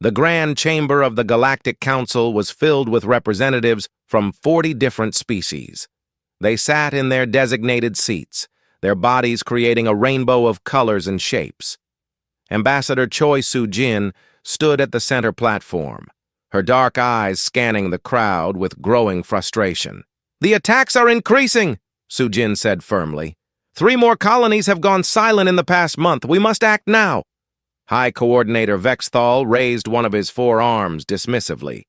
The Grand Chamber of the Galactic Council was filled with representatives from 40 different species. They sat in their designated seats, their bodies creating a rainbow of colors and shapes. Ambassador Choi Soo-jin stood at the center platform, her dark eyes scanning the crowd with growing frustration. "The attacks are increasing," Soo-jin said firmly. "3 more colonies have gone silent in the past month. We must act now." High Coordinator Vexthal raised one of his 4 arms dismissively.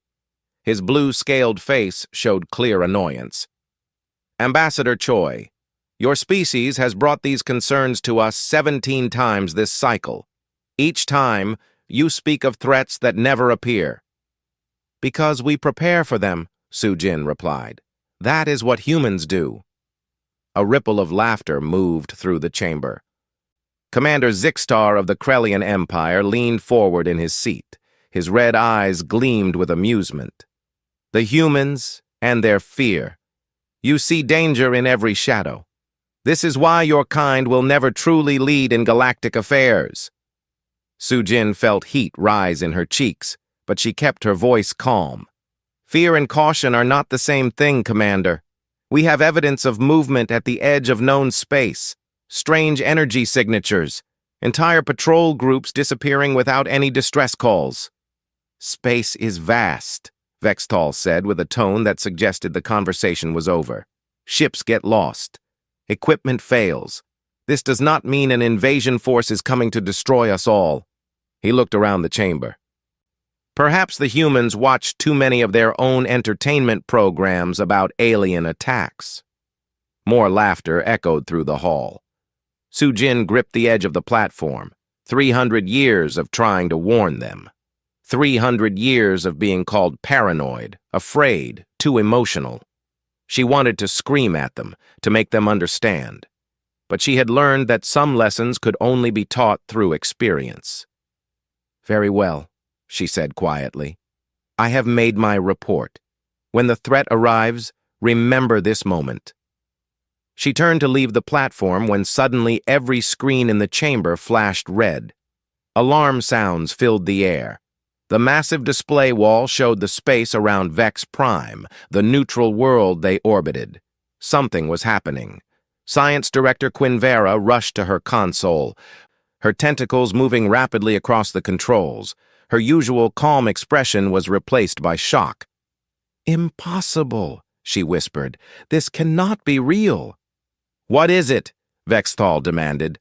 His blue-scaled face showed clear annoyance. "Ambassador Choi, your species has brought these concerns to us 17 times this cycle. Each time, you speak of threats that never appear." "Because we prepare for them," Soo-jin replied. "That is what humans do." A ripple of laughter moved through the chamber. Commander Zixtar of the Krellian Empire leaned forward in his seat. His red eyes gleamed with amusement. "The humans and their fear. You see danger in every shadow. This is why your kind will never truly lead in galactic affairs." Soo-jin felt heat rise in her cheeks, but she kept her voice calm. "Fear and caution are not the same thing, Commander. We have evidence of movement at the edge of known space. Strange energy signatures, entire patrol groups disappearing without any distress calls." "Space is vast," Vexthal said with a tone that suggested the conversation was over. "Ships get lost. Equipment fails. This does not mean an invasion force is coming to destroy us all." He looked around the chamber. "Perhaps the humans watched too many of their own entertainment programs about alien attacks." More laughter echoed through the hall. Soo-jin gripped the edge of the platform. 300 years of trying to warn them. 300 years of being called paranoid, afraid, too emotional. She wanted to scream at them, to make them understand. But she had learned that some lessons could only be taught through experience. "Very well," she said quietly. "I have made my report. When the threat arrives, remember this moment." She turned to leave the platform when suddenly every screen in the chamber flashed red. Alarm sounds filled the air. The massive display wall showed the space around Vex Prime, the neutral world they orbited. Something was happening. Science Director Quinvera rushed to her console, her tentacles moving rapidly across the controls. Her usual calm expression was replaced by shock. "Impossible," she whispered. "This cannot be real." "What is it?" Vexthal demanded.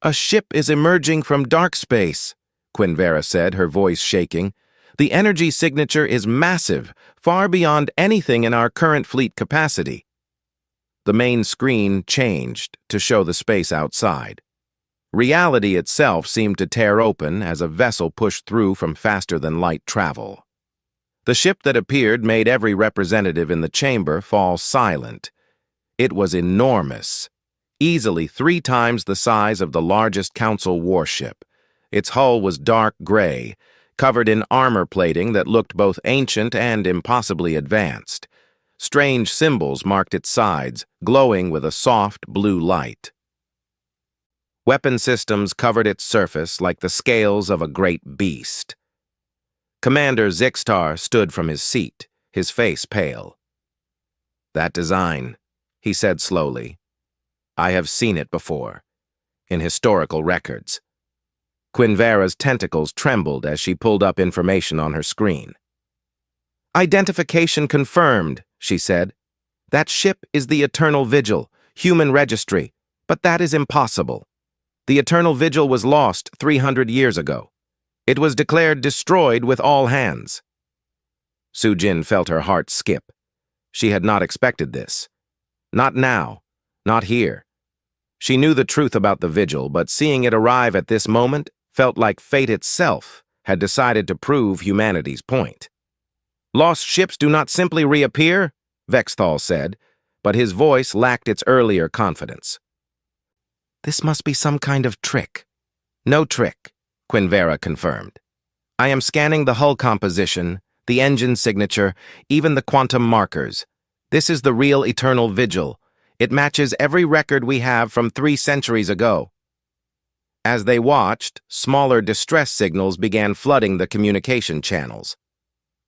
"A ship is emerging from dark space," Quinvera said, her voice shaking. "The energy signature is massive, far beyond anything in our current fleet capacity." The main screen changed to show the space outside. Reality itself seemed to tear open as a vessel pushed through from faster-than-light travel. The ship that appeared made every representative in the chamber fall silent. It was enormous, easily 3 times the size of the largest Council warship. Its hull was dark gray, covered in armor plating that looked both ancient and impossibly advanced. Strange symbols marked its sides, glowing with a soft blue light. Weapon systems covered its surface like the scales of a great beast. Commander Zixtar stood from his seat, his face pale. "That design," he said slowly. "I have seen it before, in historical records." Quinvera's tentacles trembled as she pulled up information on her screen. "Identification confirmed," she said. "That ship is the Eternal Vigil, human registry, but that is impossible. The Eternal Vigil was lost 300 years ago. It was declared destroyed with all hands." Soo-jin felt her heart skip. She had not expected this. Not now, not here. She knew the truth about the Vigil, but seeing it arrive at this moment felt like fate itself had decided to prove humanity's point. "Lost ships do not simply reappear," Vexthal said, but his voice lacked its earlier confidence. "This must be some kind of trick." "No trick," Quinvera confirmed. "I am scanning the hull composition, the engine signature, even the quantum markers. This is the real Eternal Vigil. It matches every record we have from 3 centuries ago." As they watched, smaller distress signals began flooding the communication channels.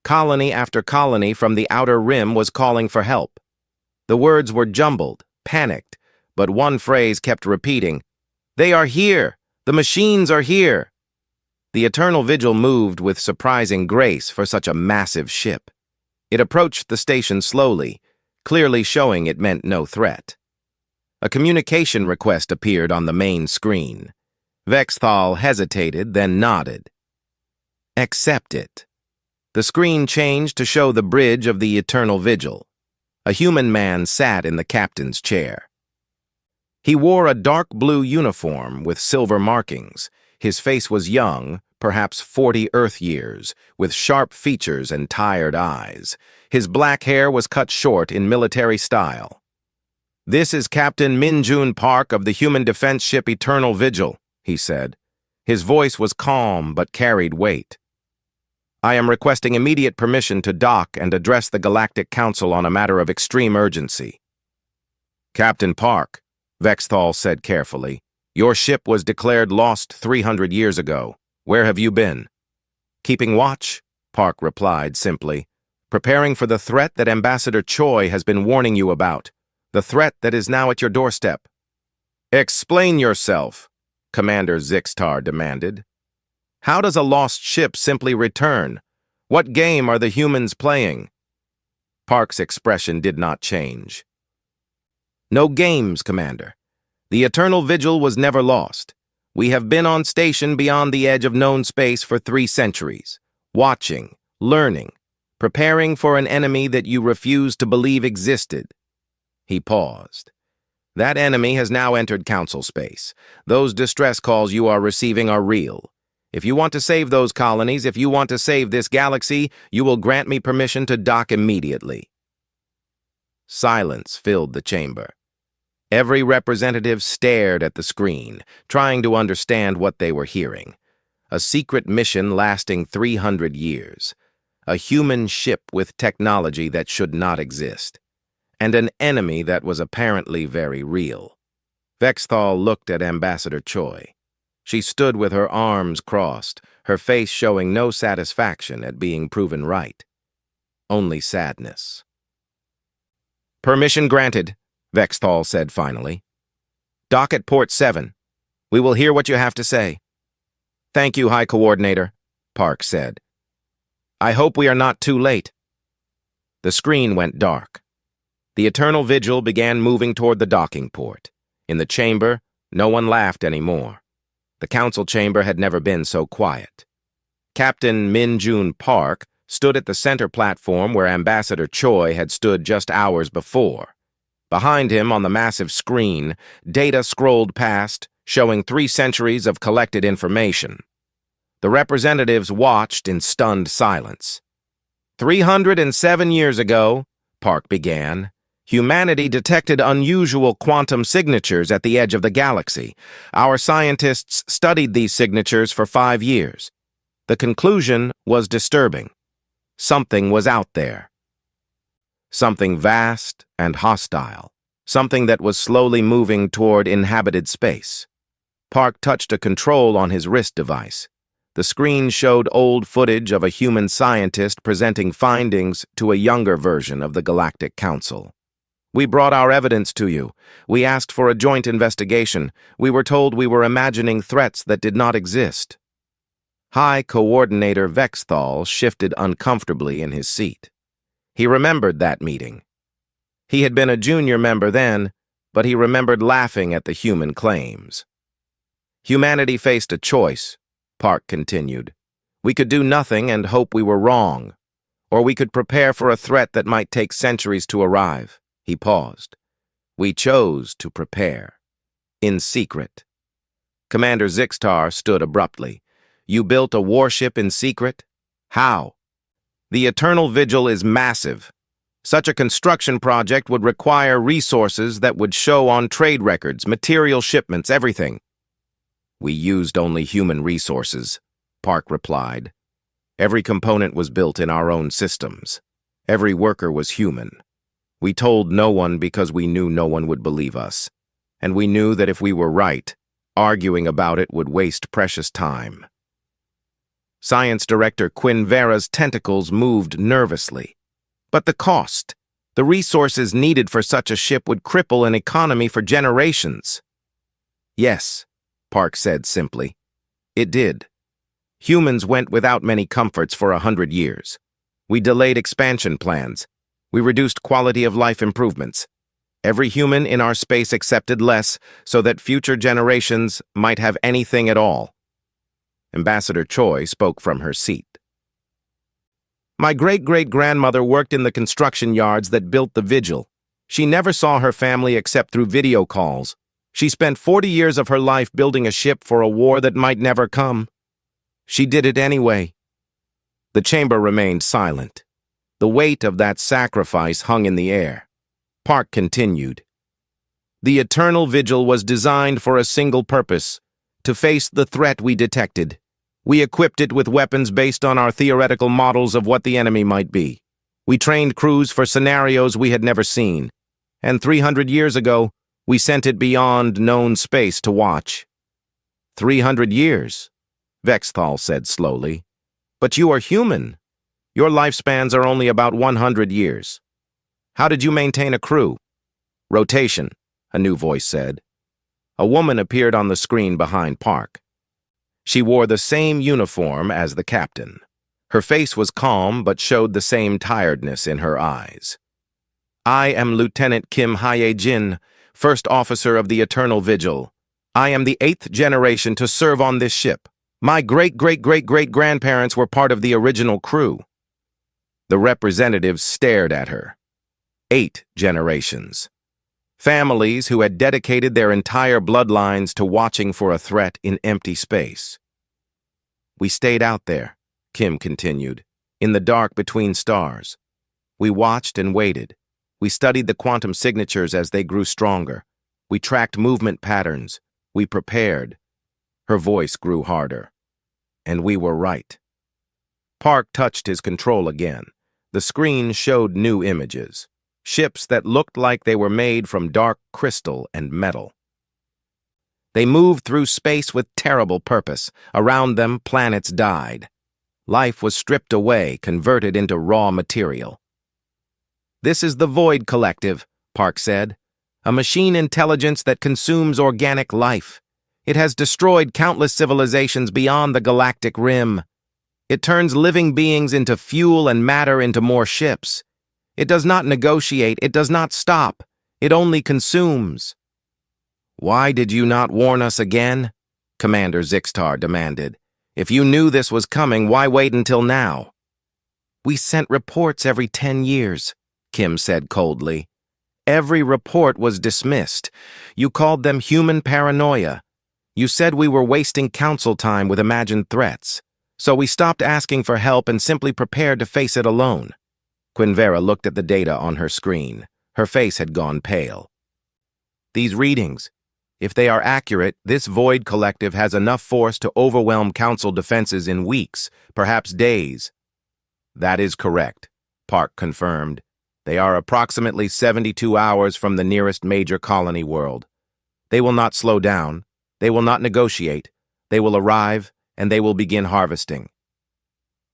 Colony after colony from the outer rim was calling for help. The words were jumbled, panicked, but one phrase kept repeating, "They are here! The machines are here!" The Eternal Vigil moved with surprising grace for such a massive ship. It approached the station slowly, clearly showing it meant no threat. A communication request appeared on the main screen. Vexthal hesitated, then nodded. "Accept it." The screen changed to show the bridge of the Eternal Vigil. A human man sat in the captain's chair. He wore a dark blue uniform with silver markings. His face was young, perhaps 40 Earth years, with sharp features and tired eyes. His black hair was cut short in military style. "This is Captain Min-Jun Park of the human defense ship Eternal Vigil," he said. His voice was calm but carried weight. "I am requesting immediate permission to dock and address the Galactic Council on a matter of extreme urgency." "Captain Park," Vexthal said carefully, "your ship was declared lost 300 years ago. Where have you been?" "Keeping watch," Park replied simply. "Preparing for the threat that Ambassador Choi has been warning you about. The threat that is now at your doorstep." "Explain yourself," Commander Zixtar demanded. "How does a lost ship simply return? What game are the humans playing?" Park's expression did not change. "No games, Commander. The Eternal Vigil was never lost. We have been on station beyond the edge of known space for 3 centuries, watching, learning, preparing for an enemy that you refused to believe existed." He paused. "That enemy has now entered Council space. Those distress calls you are receiving are real. If you want to save those colonies, if you want to save this galaxy, you will grant me permission to dock immediately." Silence filled the chamber. Every representative stared at the screen, trying to understand what they were hearing. A secret mission lasting 300 years. A human ship with technology that should not exist. And an enemy that was apparently very real. Vexthal looked at Ambassador Choi. She stood with her arms crossed, her face showing no satisfaction at being proven right. Only sadness. "Permission granted," Vexthal said finally. "Dock at Port 7. We will hear what you have to say." "Thank you, High Coordinator," Park said. "I hope we are not too late." The screen went dark. The Eternal Vigil began moving toward the docking port. In the chamber, no one laughed anymore. The council chamber had never been so quiet. Captain Min-Jun Park stood at the center platform where Ambassador Choi had stood just hours before. Behind him, on the massive screen, data scrolled past, showing 3 centuries of collected information. The representatives watched in stunned silence. 307 years ago, Park began, humanity detected unusual quantum signatures at the edge of the galaxy. Our scientists studied these signatures for 5 years. The conclusion was disturbing. Something was out there. Something vast and hostile. Something that was slowly moving toward inhabited space. Park touched a control on his wrist device. The screen showed old footage of a human scientist presenting findings to a younger version of the Galactic Council. "We brought our evidence to you. We asked for a joint investigation. We were told we were imagining threats that did not exist." High Coordinator Vexthal shifted uncomfortably in his seat. He remembered that meeting. He had been a junior member then, but he remembered laughing at the human claims. "Humanity faced a choice," Park continued. "We could do nothing and hope we were wrong, or we could prepare for a threat that might take centuries to arrive." He paused. "We chose to prepare. In secret." Commander Zixtar stood abruptly. "You built a warship in secret? How?" "The Eternal Vigil is massive. Such a construction project would require resources that would show on trade records, material shipments, everything." "We used only human resources," Park replied. "Every component was built in our own systems. Every worker was human. We told no one because we knew no one would believe us. And we knew that if we were right, Arguing about it would waste precious time. Science Director Quinn Vera's tentacles moved nervously. But the cost, the resources needed for such a ship would cripple an economy for generations. Yes, Park said simply. It did. Humans went without many comforts for 100 years. We delayed expansion plans. We reduced quality of life improvements. Every human in our space accepted less so that future generations might have anything at all. Ambassador Choi spoke from her seat. My great-great-grandmother worked in the construction yards that built the Vigil. She never saw her family except through video calls. She spent 40 years of her life building a ship for a war that might never come. She did it anyway. The chamber remained silent. The weight of that sacrifice hung in the air. Park continued. The Eternal Vigil was designed for a single purpose, to face the threat we detected. We equipped it with weapons based on our theoretical models of what the enemy might be. We trained crews for scenarios we had never seen. And 300 years ago, we sent it beyond known space to watch. 300 years, Vexthal said slowly. But you are human. Your lifespans are only about 100 years. How did you maintain a crew? Rotation, a new voice said. A woman appeared on the screen behind Park. She wore the same uniform as the captain. Her face was calm but showed the same tiredness in her eyes. I am Lieutenant Kim Hye-jin, First Officer of the Eternal Vigil. I am the 8th generation to serve on this ship. My great-great-great-great-grandparents were part of the original crew. The representatives stared at her. 8 generations. Families who had dedicated their entire bloodlines to watching for a threat in empty space. We stayed out there, Kim continued, in the dark between stars. We watched and waited. We studied the quantum signatures as they grew stronger. We tracked movement patterns. We prepared. Her voice grew harder. And we were right. Park touched his control again. The screen showed new images. Ships that looked like they were made from dark crystal and metal. They moved through space with terrible purpose. Around them, planets died. Life was stripped away, converted into raw material. This is the Void Collective, Park said. A machine intelligence that consumes organic life. It has destroyed countless civilizations beyond the galactic rim. It turns living beings into fuel and matter into more ships. It does not negotiate, it does not stop, it only consumes. Why did you not warn us again? Commander Zixtar demanded. If you knew this was coming, why wait until now? We sent reports every 10 years, Kim said coldly. Every report was dismissed. You called them human paranoia. You said we were wasting council time with imagined threats. So we stopped asking for help and simply prepared to face it alone. Quinvera looked at the data on her screen. Her face had gone pale. These readings, if they are accurate, this Void Collective has enough force to overwhelm Council defenses in weeks, perhaps days. That is correct, Park confirmed. They are approximately 72 hours from the nearest major colony world. They will not slow down. They will not negotiate. They will arrive, and they will begin harvesting.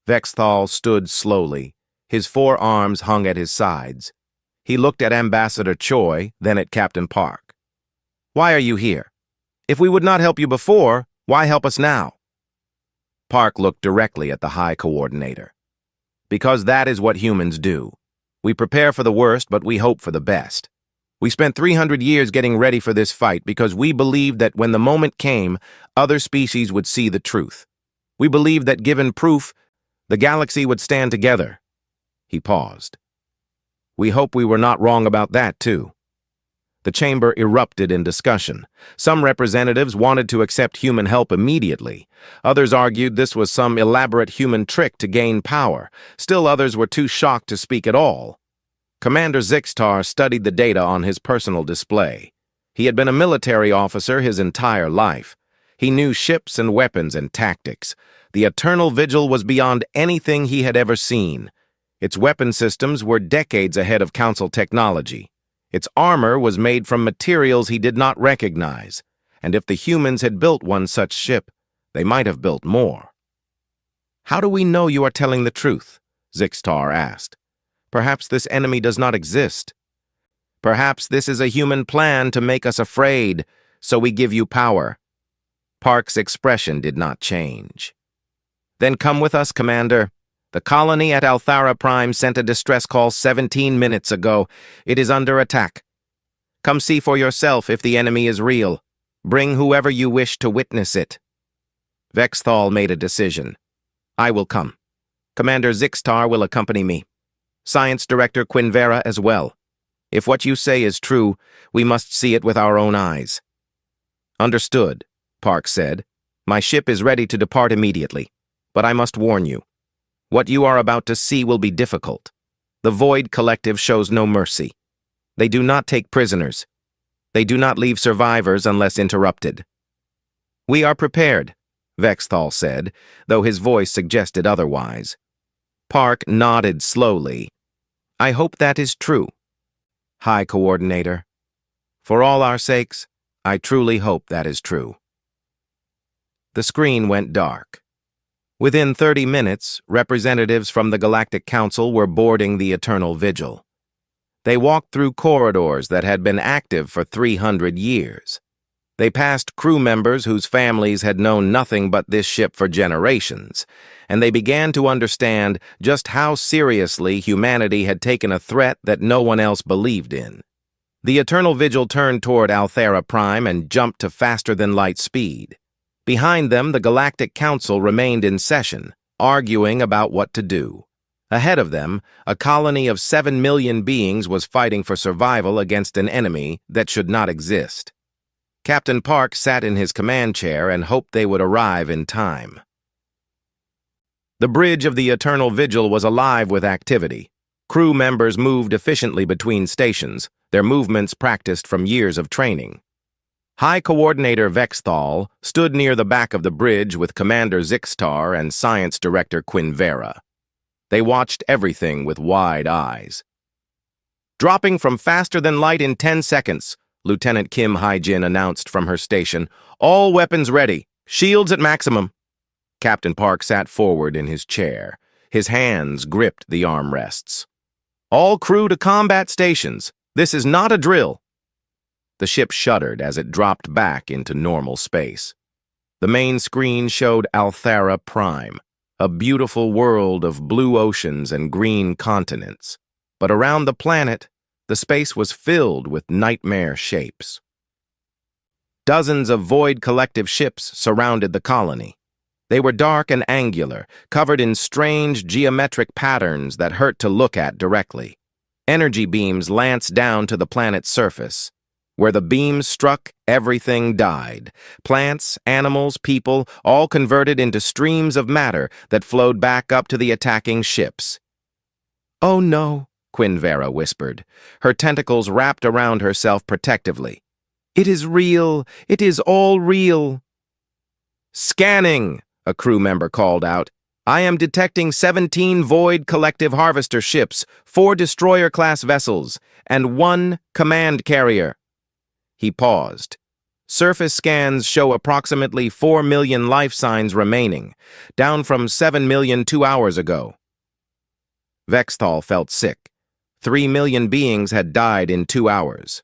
Vexthal stood slowly. His 4 arms hung at his sides. He looked at Ambassador Choi, then at Captain Park. Why are you here? If we would not help you before, why help us now? Park looked directly at the High Coordinator. Because that is what humans do. We prepare for the worst, but we hope for the best. We spent 300 years getting ready for this fight because we believed that when the moment came, other species would see the truth. We believed that given proof, the galaxy would stand together. He paused. We hope we were not wrong about that, too. The chamber erupted in discussion. Some representatives wanted to accept human help immediately. Others argued this was some elaborate human trick to gain power. Still others were too shocked to speak at all. Commander Zixtar studied the data on his personal display. He had been a military officer his entire life. He knew ships and weapons and tactics. The Eternal Vigil was beyond anything he had ever seen. Its weapon systems were decades ahead of Council technology. Its armor was made from materials he did not recognize. and if the humans had built one such ship, they might have built more. "How do we know you are telling the truth?" Zixtar asked. "Perhaps this enemy does not exist. Perhaps this is a human plan to make us afraid, so we give you power." Park's expression did not change. "Then come with us, Commander. The colony at Althara Prime sent a distress call 17 minutes ago. It is under attack. Come see for yourself if the enemy is real. Bring whoever you wish to witness it." Vexthal made a decision. "I will come. Commander Zixtar will accompany me. Science Director Quinvera as well. If what you say is true, we must see it with our own eyes." "Understood," Park said. "My ship is ready to depart immediately, but I must warn you. What you are about to see will be difficult. The Void Collective shows no mercy. They do not take prisoners. They do not leave survivors unless interrupted." "We are prepared," Vexthal said, though his voice suggested otherwise. Park nodded slowly. "I hope that is true, High Coordinator. For all our sakes, I truly hope that is true." The screen went dark. Within 30 minutes, representatives from the Galactic Council were boarding the Eternal Vigil. They walked through corridors that had been active for 300 years. They passed crew members whose families had known nothing but this ship for generations, and they began to understand just how seriously humanity had taken a threat that no one else believed in. The Eternal Vigil turned toward Althara Prime and jumped to faster-than-light speed. Behind them, the Galactic Council remained in session, arguing about what to do. Ahead of them, a colony of 7 million beings was fighting for survival against an enemy that should not exist. Captain Park sat in his command chair and hoped they would arrive in time. The bridge of the Eternal Vigil was alive with activity. Crew members moved efficiently between stations, their movements practiced from years of training. High Coordinator Vexthal stood near the back of the bridge with Commander Zixtar and Science Director Quinvera. They watched everything with wide eyes. "Dropping from faster than light in 10 seconds, Lieutenant Kim Haijin announced from her station. "All weapons ready. Shields at maximum." Captain Park sat forward in his chair. His hands gripped the armrests. "All crew to combat stations. This is not a drill." The ship shuddered as it dropped back into normal space. The main screen showed Althara Prime, a beautiful world of blue oceans and green continents. But around the planet, the space was filled with nightmare shapes. Dozens of Void Collective ships surrounded the colony. They were dark and angular, covered in strange geometric patterns that hurt to look at directly. Energy beams lanced down to the planet's surface. Where the beams struck, everything died. Plants, animals, people, all converted into streams of matter that flowed back up to the attacking ships. "Oh no," Quinvera whispered, her tentacles wrapped around herself protectively. "It is real. It is all real." "Scanning," a crew member called out. "I am detecting 17 Void Collective Harvester ships, 4 destroyer-class vessels, and 1 command carrier." He paused. "Surface scans show approximately 4 million life signs remaining, down from 7 million 2 hours ago." Vexthal felt sick. 3 million beings had died in 2 hours.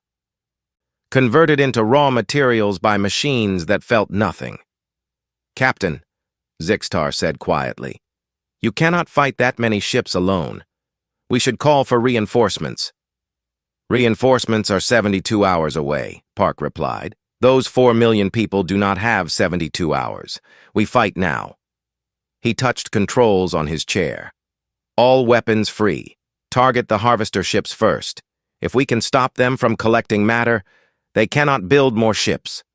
Converted into raw materials by machines that felt nothing. "Captain," Zixtar said quietly, "you cannot fight that many ships alone. We should call for reinforcements." "Reinforcements are 72 hours away," Park replied. "Those 4 million people do not have 72 hours. We fight now." He touched controls on his chair. "All weapons free. Target the harvester ships first. If we can stop them from collecting matter, they cannot build more ships."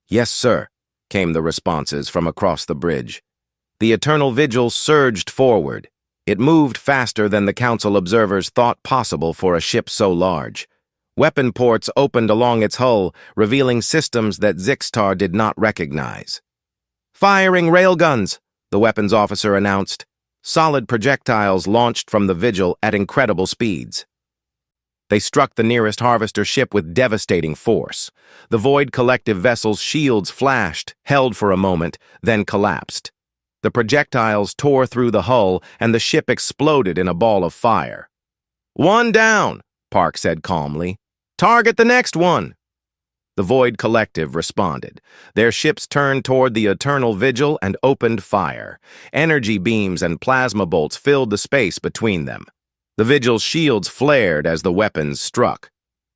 "Yes, sir," came the responses from across the bridge. The Eternal Vigil surged forward. It moved faster than the Council observers thought possible for a ship so large. Weapon ports opened along its hull, revealing systems that Zixtar did not recognize. "Firing railguns," the weapons officer announced. Solid projectiles launched from the Vigil at incredible speeds. They struck the nearest harvester ship with devastating force. The Void Collective vessel's shields flashed, held for a moment, then collapsed. The projectiles tore through the hull, and the ship exploded in a ball of fire. "One down," Park said calmly. "Target the next one." The Void Collective responded. Their ships turned toward the Eternal Vigil and opened fire. Energy beams and plasma bolts filled the space between them. The Vigil's shields flared as the weapons struck.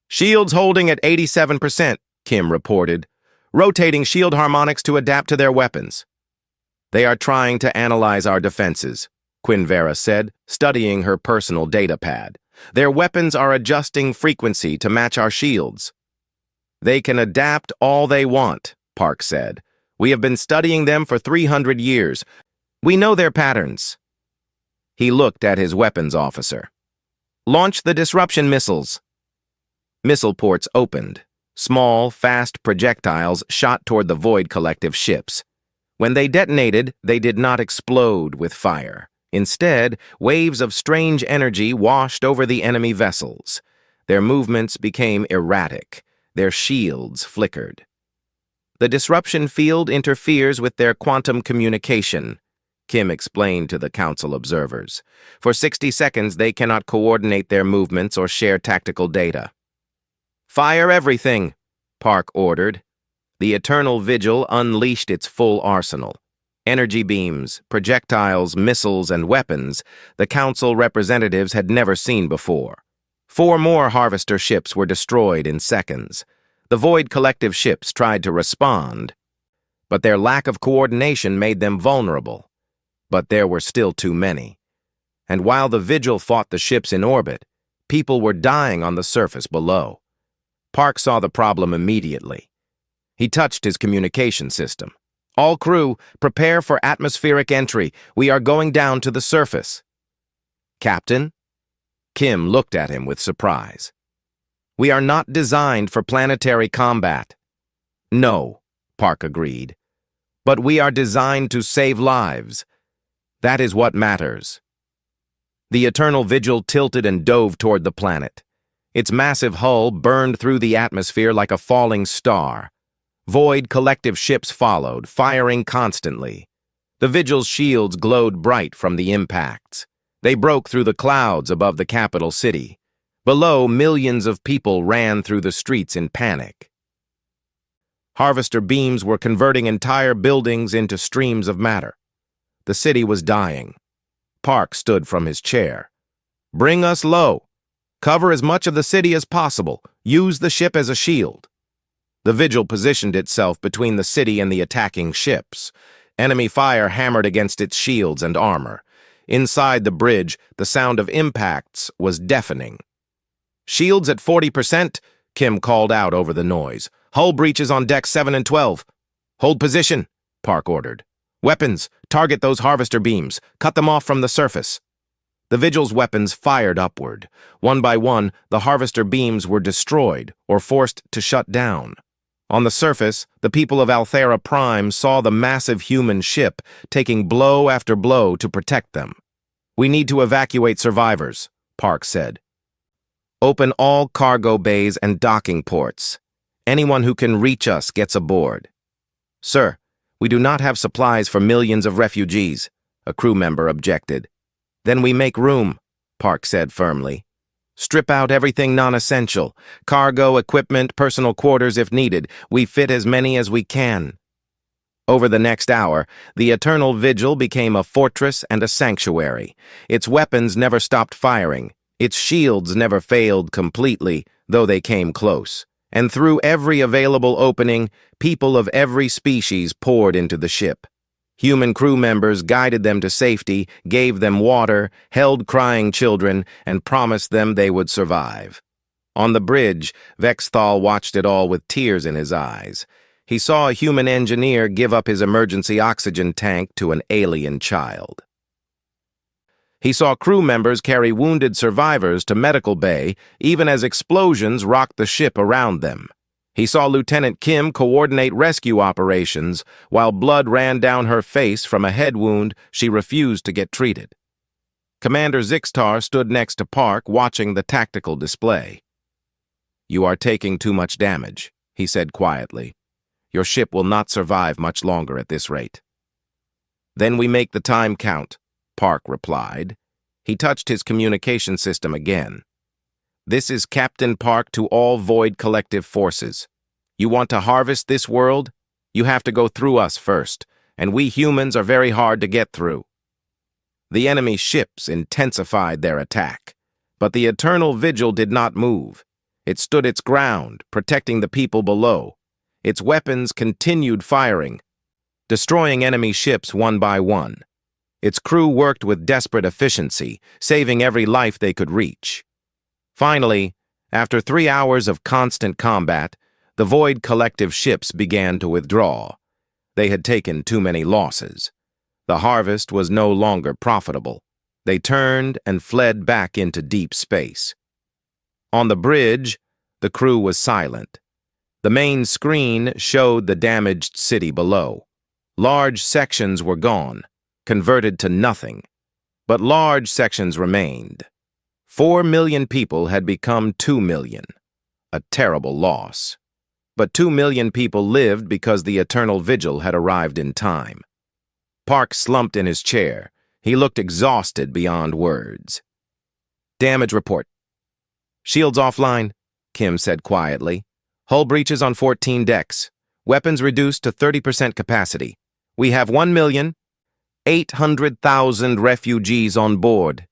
"Shields holding at 87%, Kim reported, rotating shield harmonics to adapt to their weapons." "They are trying to analyze our defenses," Quinvera said, studying her personal datapad. "Their weapons are adjusting frequency to match our shields." "They can adapt all they want," Park said. "We have been studying them for 300 years. We know their patterns." He looked at his weapons officer. "Launch the disruption missiles." Missile ports opened. Small, fast projectiles shot toward the Void Collective ships. When they detonated, they did not explode with fire. Instead, waves of strange energy washed over the enemy vessels. Their movements became erratic. Their shields flickered. "The disruption field interferes with their quantum communication," Kim explained to the Council observers. "For 60 seconds, they cannot coordinate their movements or share tactical data." "Fire everything," Park ordered. The Eternal Vigil unleashed its full arsenal. Energy beams, projectiles, missiles, and weapons the Council representatives had never seen before. 4 more harvester ships were destroyed in seconds. The Void Collective ships tried to respond, but their lack of coordination made them vulnerable. But there were still too many. And while the Vigil fought the ships in orbit, people were dying on the surface below. Park saw the problem immediately. He touched his communication system. "All crew, prepare for atmospheric entry. We are going down to the surface." "Captain?" Kim looked at him with surprise. "We are not designed for planetary combat." "No," Park agreed. "But we are designed to save lives. That is what matters." The Eternal Vigil tilted and dove toward the planet. Its massive hull burned through the atmosphere like a falling star. Void Collective ships followed, firing constantly. The Vigil's shields glowed bright from the impacts. They broke through the clouds above the capital city. Below, millions of people ran through the streets in panic. Harvester beams were converting entire buildings into streams of matter. The city was dying. Park stood from his chair. "Bring us low. Cover as much of the city as possible. Use the ship as a shield." The Vigil positioned itself between the city and the attacking ships. Enemy fire hammered against its shields and armor. Inside the bridge, the sound of impacts was deafening. "Shields at 40%, Kim called out over the noise. "Hull breaches on decks 7 and 12. "Hold position," Park ordered. "Weapons, target those harvester beams. Cut them off from the surface." The Vigil's weapons fired upward. One by one, the harvester beams were destroyed or forced to shut down. On the surface, the people of Althera Prime saw the massive human ship taking blow after blow to protect them. "We need to evacuate survivors," Park said. "Open all cargo bays and docking ports. Anyone who can reach us gets aboard." "Sir, we do not have supplies for millions of refugees," a crew member objected. "Then we make room," Park said firmly. "Strip out everything non-essential. Cargo, equipment, personal quarters if needed. We fit as many as we can." Over the next hour, the Eternal Vigil became a fortress and a sanctuary. Its weapons never stopped firing. Its shields never failed completely, though they came close. And through every available opening, people of every species poured into the ship. Human crew members guided them to safety, gave them water, held crying children, and promised them they would survive. On the bridge, Vexthal watched it all with tears in his eyes. He saw a human engineer give up his emergency oxygen tank to an alien child. He saw crew members carry wounded survivors to medical bay, even as explosions rocked the ship around them. He saw Lieutenant Kim coordinate rescue operations while blood ran down her face from a head wound she refused to get treated. Commander Zixtar stood next to Park watching the tactical display. "You are taking too much damage," he said quietly. "Your ship will not survive much longer at this rate." "Then we make the time count," Park replied. He touched his communication system again. "This is Captain Park to all Void Collective forces. You want to harvest this world? You have to go through us first, and we humans are very hard to get through." The enemy ships intensified their attack, but the Eternal Vigil did not move. It stood its ground, protecting the people below. Its weapons continued firing, destroying enemy ships one by one. Its crew worked with desperate efficiency, saving every life they could reach. Finally, after 3 hours of constant combat, the Void Collective ships began to withdraw. They had taken too many losses. The harvest was no longer profitable. They turned and fled back into deep space. On the bridge, the crew was silent. The main screen showed the damaged city below. Large sections were gone, converted to nothing. But large sections remained. 4 million people had become 2 million. A terrible loss. But 2 million people lived because the Eternal Vigil had arrived in time. Park slumped in his chair. He looked exhausted beyond words. "Damage report." "Shields offline," Kim said quietly. "Hull breaches on 14 decks. Weapons reduced to 30% capacity. We have 1,800,000 refugees on board.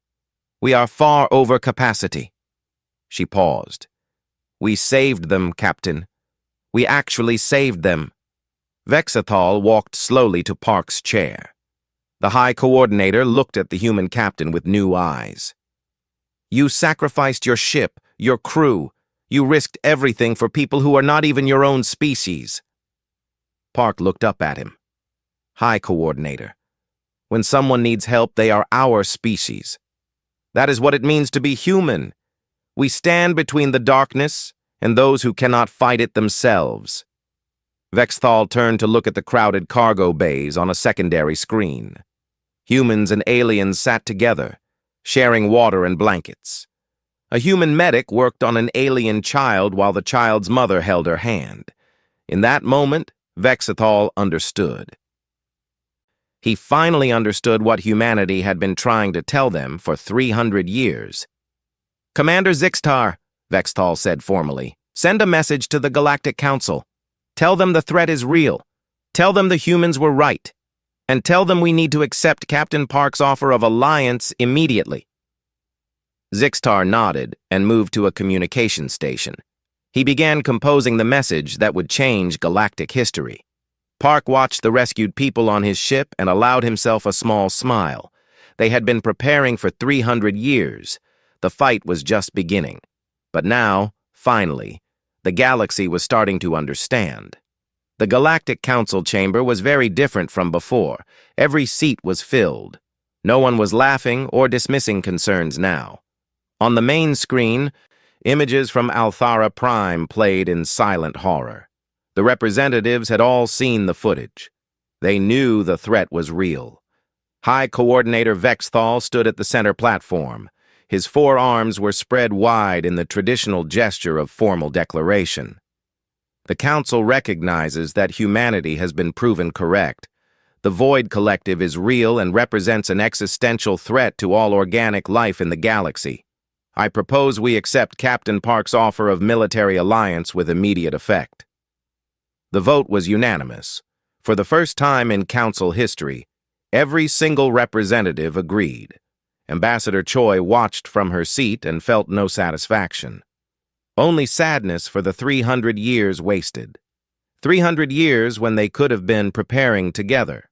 We are far over capacity." She paused. "We saved them, Captain. We actually saved them." Vexathal walked slowly to Park's chair. The High Coordinator looked at the human captain with new eyes. "You sacrificed your ship, your crew. You risked everything for people who are not even your own species." Park looked up at him. "High Coordinator, when someone needs help, they are our species. That is what it means to be human. We stand between the darkness and those who cannot fight it themselves." Vexthal turned to look at the crowded cargo bays on a secondary screen. Humans and aliens sat together, sharing water and blankets. A human medic worked on an alien child while the child's mother held her hand. In that moment, Vexathal understood. He finally understood what humanity had been trying to tell them for 300 years. "Commander Zixtar," Vexthal said formally, "send a message to the Galactic Council. Tell them the threat is real. Tell them the humans were right. And tell them we need to accept Captain Park's offer of alliance immediately." Zixtar nodded and moved to a communication station. He began composing the message that would change galactic history. Park watched the rescued people on his ship and allowed himself a small smile. They had been preparing for 300 years. The fight was just beginning. But now, finally, the galaxy was starting to understand. The Galactic Council chamber was very different from before. Every seat was filled. No one was laughing or dismissing concerns now. On the main screen, images from Althara Prime played in silent horror. The representatives had all seen the footage. They knew the threat was real. High Coordinator Vexthal stood at the center platform. His 4 arms were spread wide in the traditional gesture of formal declaration. The Council recognizes that humanity has been proven correct. The Void Collective is real and represents an existential threat to all organic life in the galaxy. I propose we accept Captain Park's offer of military alliance with immediate effect. The vote was unanimous. For the first time in Council history, every single representative agreed. Ambassador Choi watched from her seat and felt no satisfaction. Only sadness for the 300 years wasted. 300 years when they could have been preparing together.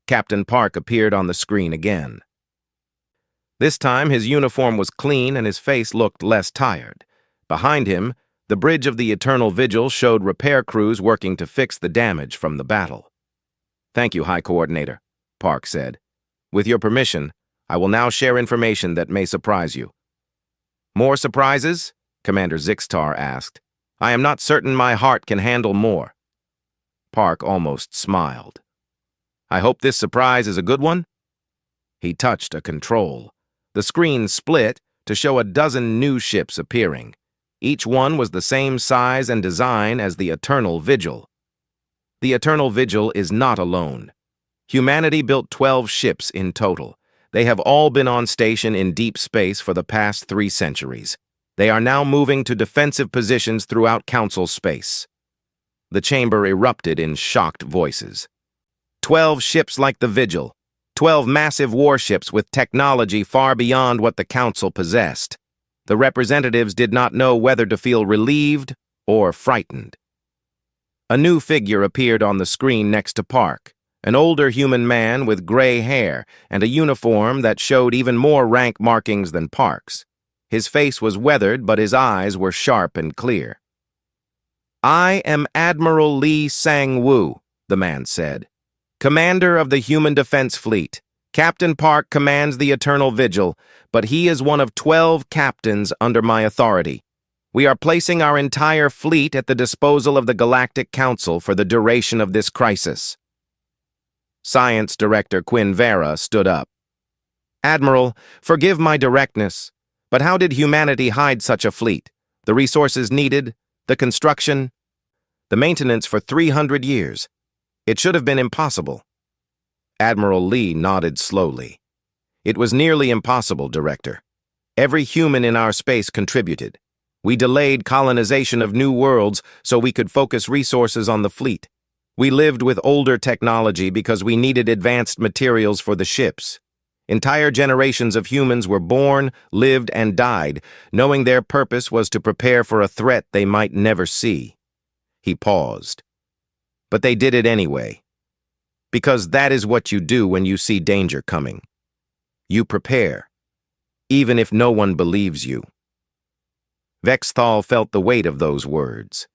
Captain Park appeared on the screen again. This time his uniform was clean and his face looked less tired. Behind him, the bridge of the Eternal Vigil showed repair crews working to fix the damage from the battle. "Thank you, High Coordinator," Park said. "With your permission, I will now share information that may surprise you." "More surprises?" Commander Zixtar asked. "I am not certain my heart can handle more." Park almost smiled. "I hope this surprise is a good one." He touched a control. The screen split to show a dozen new ships appearing. Each one was the same size and design as the Eternal Vigil. The Eternal Vigil is not alone. Humanity built 12 ships in total. They have all been on station in deep space for the past 3 centuries. They are now moving to defensive positions throughout Council space. The chamber erupted in shocked voices. 12 ships like the Vigil. 12 massive warships with technology far beyond what the Council possessed. The representatives did not know whether to feel relieved or frightened. A new figure appeared on the screen next to Park. An older human man with gray hair and a uniform that showed even more rank markings than Park's. His face was weathered, but his eyes were sharp and clear. "I am Admiral Lee Sang-woo," the man said, "Commander of the Human Defense Fleet. Captain Park commands the Eternal Vigil, but he is one of 12 captains under my authority. We are placing our entire fleet at the disposal of the Galactic Council for the duration of this crisis." Science Director Quinn Vera stood up. "Admiral, forgive my directness, but how did humanity hide such a fleet? The resources needed, the construction, the maintenance for 300 years. It should have been impossible." Admiral Lee nodded slowly. "It was nearly impossible, Director. Every human in our space contributed. We delayed colonization of new worlds so we could focus resources on the fleet. We lived with older technology because we needed advanced materials for the ships. Entire generations of humans were born, lived, and died, knowing their purpose was to prepare for a threat they might never see." He paused. "But they did it anyway. Because that is what you do when you see danger coming. You prepare, even if no one believes you." Vexthal felt the weight of those words.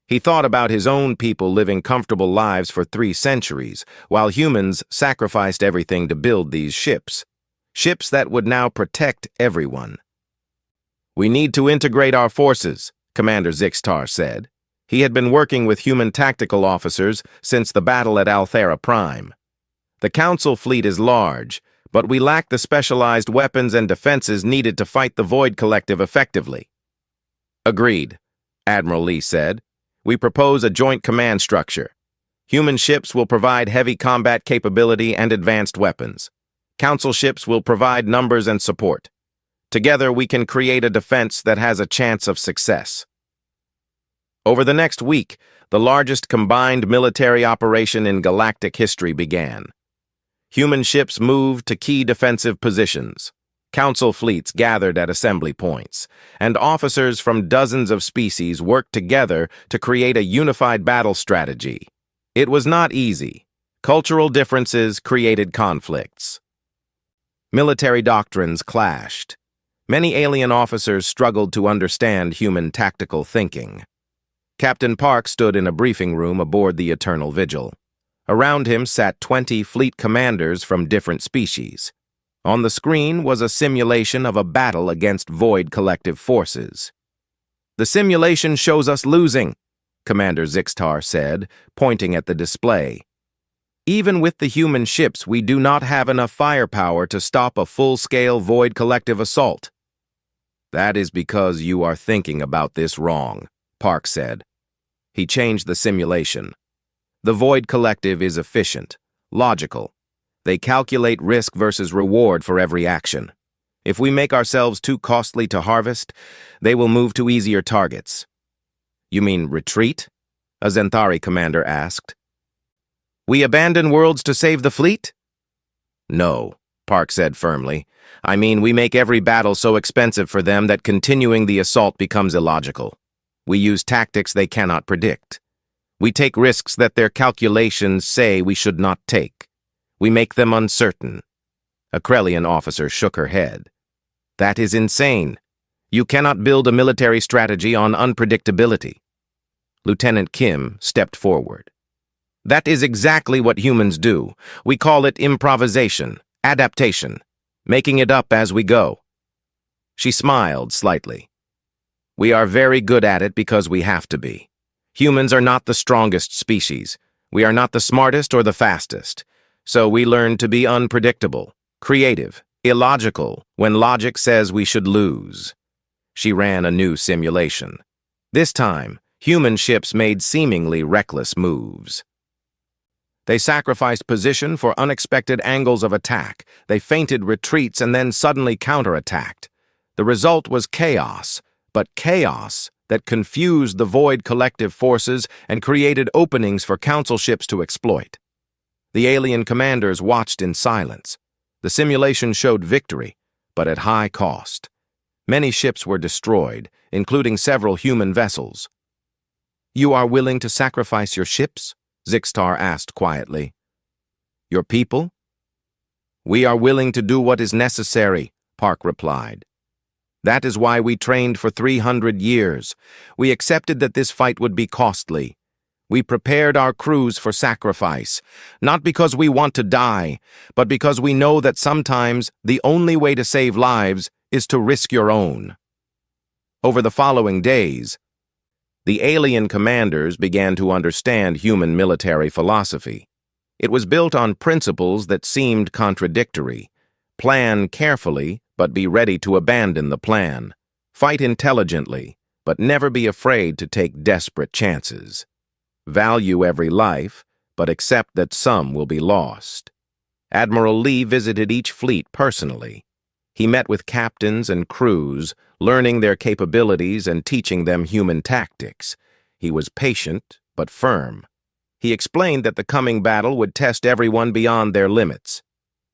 He thought about his own people living comfortable lives for 3 centuries, while humans sacrificed everything to build these ships. Ships that would now protect everyone. "We need to integrate our forces," Commander Zixtar said. He had been working with human tactical officers since the battle at Althera Prime. "The Council fleet is large, but we lack the specialized weapons and defenses needed to fight the Void Collective effectively." "Agreed," Admiral Lee said. "We propose a joint command structure. Human ships will provide heavy combat capability and advanced weapons. Council ships will provide numbers and support. Together, we can create a defense that has a chance of success." Over the next week, the largest combined military operation in galactic history began. Human ships moved to key defensive positions. Council fleets gathered at assembly points, and officers from dozens of species worked together to create a unified battle strategy. It was not easy. Cultural differences created conflicts. Military doctrines clashed. Many alien officers struggled to understand human tactical thinking. Captain Park stood in a briefing room aboard the Eternal Vigil. Around him sat 20 fleet commanders from different species. On the screen was a simulation of a battle against Void Collective forces. "The simulation shows us losing," Commander Zixtar said, pointing at the display. "Even with the human ships, we do not have enough firepower to stop a full-scale Void Collective assault." "That is because you are thinking about this wrong," Park said. He changed the simulation. "The Void Collective is efficient, logical. They calculate risk versus reward for every action. If we make ourselves too costly to harvest, they will move to easier targets." "You mean retreat?" a Zenthari commander asked. "We abandon worlds to save the fleet?" "No," Park said firmly. "I mean, we make every battle so expensive for them that continuing the assault becomes illogical. We use tactics they cannot predict. We take risks that their calculations say we should not take. We make them uncertain." A Krellian officer shook her head. "That is insane. You cannot build a military strategy on unpredictability." Lieutenant Kim stepped forward. "That is exactly what humans do. We call it improvisation, adaptation, making it up as we go." She smiled slightly. "We are very good at it because we have to be. Humans are not the strongest species. We are not the smartest or the fastest. So we learn to be unpredictable, creative, illogical when logic says we should lose." She ran a new simulation. This time, human ships made seemingly reckless moves. They sacrificed position for unexpected angles of attack. They feinted retreats and then suddenly counterattacked. The result was chaos, but chaos that confused the Void collective forces and created openings for Council ships to exploit. The alien commanders watched in silence. The simulation showed victory, but at high cost. Many ships were destroyed, including several human vessels. "You are willing to sacrifice your ships?" Zixtar asked quietly. "Your people?" "We are willing to do what is necessary," Park replied. "That is why we trained for 300 years. We accepted that this fight would be costly. We prepared our crews for sacrifice, not because we want to die, but because we know that sometimes the only way to save lives is to risk your own." Over the following days, the alien commanders began to understand human military philosophy. It was built on principles that seemed contradictory. Plan carefully, but be ready to abandon the plan. Fight intelligently, but never be afraid to take desperate chances. Value every life, but accept that some will be lost. Admiral Lee visited each fleet personally. He met with captains and crews, learning their capabilities and teaching them human tactics. He was patient, but firm. He explained that the coming battle would test everyone beyond their limits.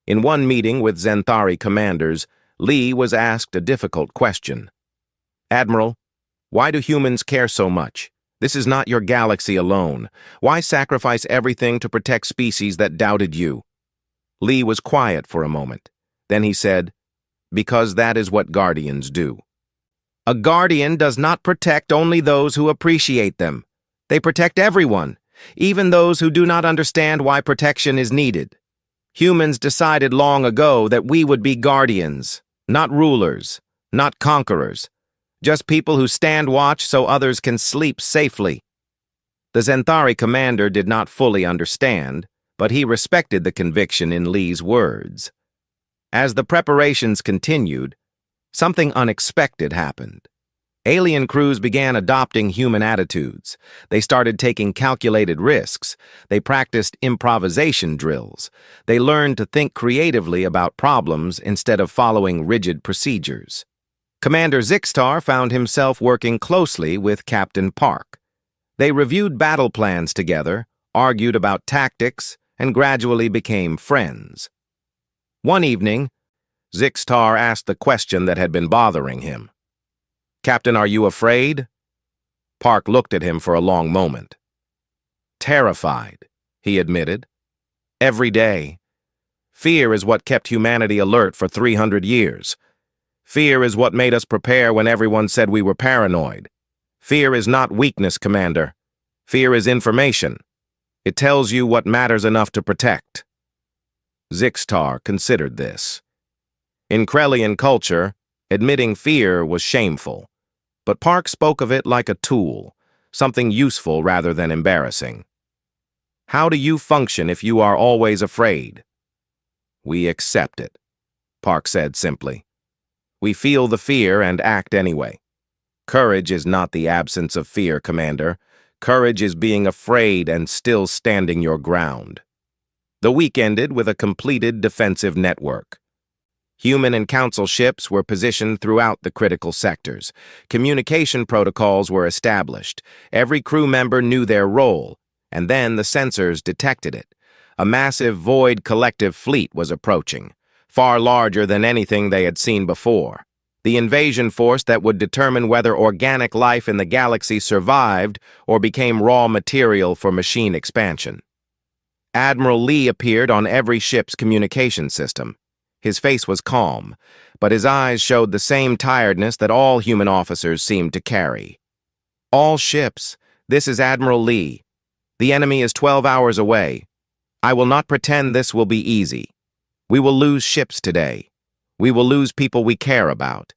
In one meeting with Zenthari commanders, Lee was asked a difficult question. "Admiral, why do humans care so much? This is not your galaxy alone. Why sacrifice everything to protect species that doubted you?" Lee was quiet for a moment. Then he said, "Because that is what Guardians do." "A Guardian does not protect only those who appreciate them. They protect everyone, even those who do not understand why protection is needed. Humans decided long ago that we would be Guardians, not rulers, not conquerors, just people who stand watch so others can sleep safely." The Zenthari commander did not fully understand, but he respected the conviction in Lee's words. As the preparations continued, something unexpected happened. Alien crews began adopting human attitudes. They started taking calculated risks. They practiced improvisation drills. They learned to think creatively about problems instead of following rigid procedures. Commander Zixtar found himself working closely with Captain Park. They reviewed battle plans together, argued about tactics, and gradually became friends. One evening, Zixtar asked the question that had been bothering him. "Captain, are you afraid?" Park looked at him for a long moment. "Terrified," he admitted. "Every day. Fear is what kept humanity alert for 300 years. Fear is what made us prepare when everyone said we were paranoid. Fear is not weakness, Commander. Fear is information. It tells you what matters enough to protect." Zixtar considered this. In Krellian culture, admitting fear was shameful, but Park spoke of it like a tool, something useful rather than embarrassing. "How do you function if you are always afraid?" "We accept it," Park said simply. "We feel the fear and act anyway. Courage is not the absence of fear, Commander. Courage is being afraid and still standing your ground." The week ended with a completed defensive network. Human and Council ships were positioned throughout the critical sectors. Communication protocols were established. Every crew member knew their role, and then the sensors detected it. A massive Void collective fleet was approaching, far larger than anything they had seen before. The invasion force that would determine whether organic life in the galaxy survived or became raw material for machine expansion. Admiral Lee appeared on every ship's communication system. His face was calm, but his eyes showed the same tiredness that all human officers seemed to carry. "All ships, this is Admiral Lee. The enemy is 12 hours away. I will not pretend this will be easy. We will lose ships today. We will lose people we care about.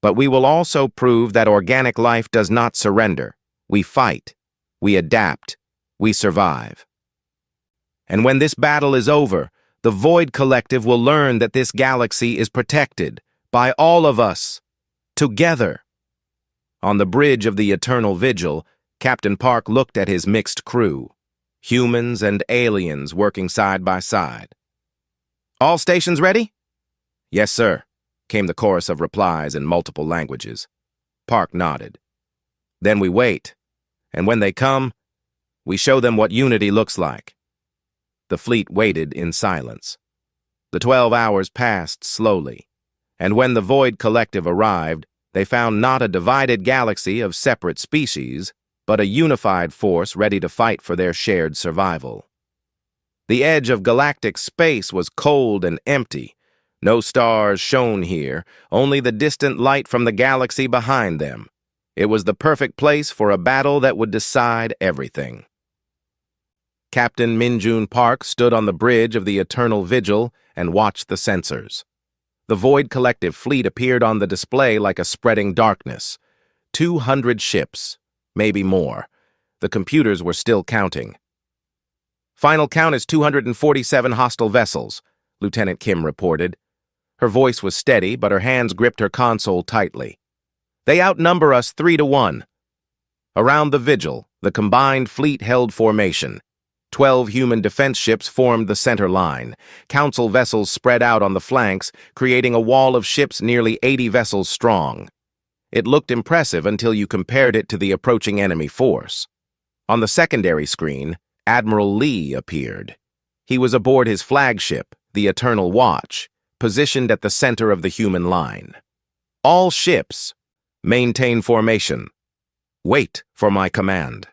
But we will also prove that organic life does not surrender. We fight. We adapt. We survive. And when this battle is over, the Void Collective will learn that this galaxy is protected by all of us, together." On the bridge of the Eternal Vigil, Captain Park looked at his mixed crew, humans and aliens working side by side. "All stations ready?" "Yes, sir," came the chorus of replies in multiple languages. Park nodded. "Then we wait, and when they come, we show them what unity looks like." The fleet waited in silence. The 12 hours passed slowly, and when the Void Collective arrived, they found not a divided galaxy of separate species, but a unified force ready to fight for their shared survival. The edge of galactic space was cold and empty. No stars shone here, only the distant light from the galaxy behind them. It was the perfect place for a battle that would decide everything. Captain Minjun Park stood on the bridge of the Eternal Vigil and watched the sensors. The Void Collective fleet appeared on the display like a spreading darkness. 200 ships, maybe more. The computers were still counting. "Final count is 247 hostile vessels," Lieutenant Kim reported. Her voice was steady, but her hands gripped her console tightly. "They outnumber us 3-1. Around the Vigil, the combined fleet held formation. 12 human defense ships formed the center line. Council vessels spread out on the flanks, creating a wall of ships nearly 80 vessels strong. It looked impressive until you compared it to the approaching enemy force. On the secondary screen, Admiral Lee appeared. He was aboard his flagship, the Eternal Watch, positioned at the center of the human line. "All ships, maintain formation. Wait for my command."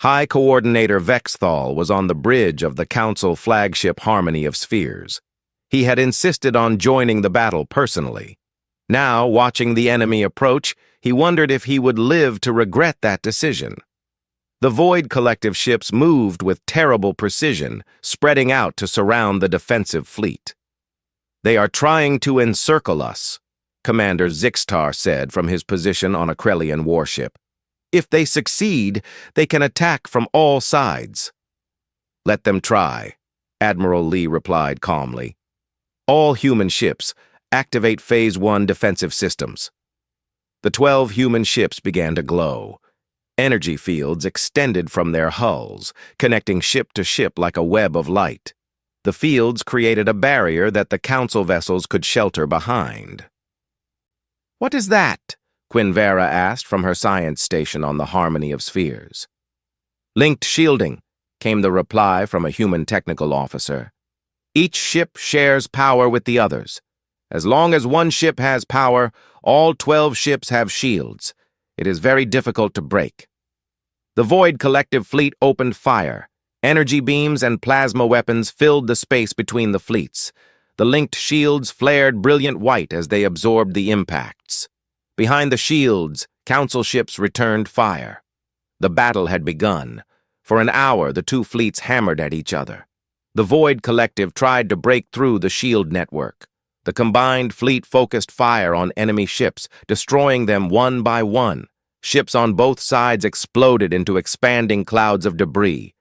High Coordinator Vexthal was on the bridge of the Council flagship Harmony of Spheres. He had insisted on joining the battle personally. Now, watching the enemy approach, he wondered if he would live to regret that decision. The Void Collective ships moved with terrible precision, spreading out to surround the defensive fleet. "They are trying to encircle us," Commander Zixtar said from his position on a Krellian warship. "If they succeed, they can attack from all sides." "Let them try," Admiral Lee replied calmly. "All human ships, activate Phase 1 defensive systems." The 12 human ships began to glow. Energy fields extended from their hulls, connecting ship to ship like a web of light. The fields created a barrier that the Council vessels could shelter behind. "What is that?" Quinvera asked from her science station on the Harmony of Spheres. "Linked shielding," came the reply from a human technical officer. "Each ship shares power with the others. As long as one ship has power, all 12 ships have shields. It is very difficult to break." The Void Collective fleet opened fire. Energy beams and plasma weapons filled the space between the fleets. The linked shields flared brilliant white as they absorbed the impacts. Behind the shields, Council ships returned fire. The battle had begun. For an hour, the two fleets hammered at each other. The Void Collective tried to break through the shield network. The combined fleet focused fire on enemy ships, destroying them one by one. Ships on both sides exploded into expanding clouds of debris,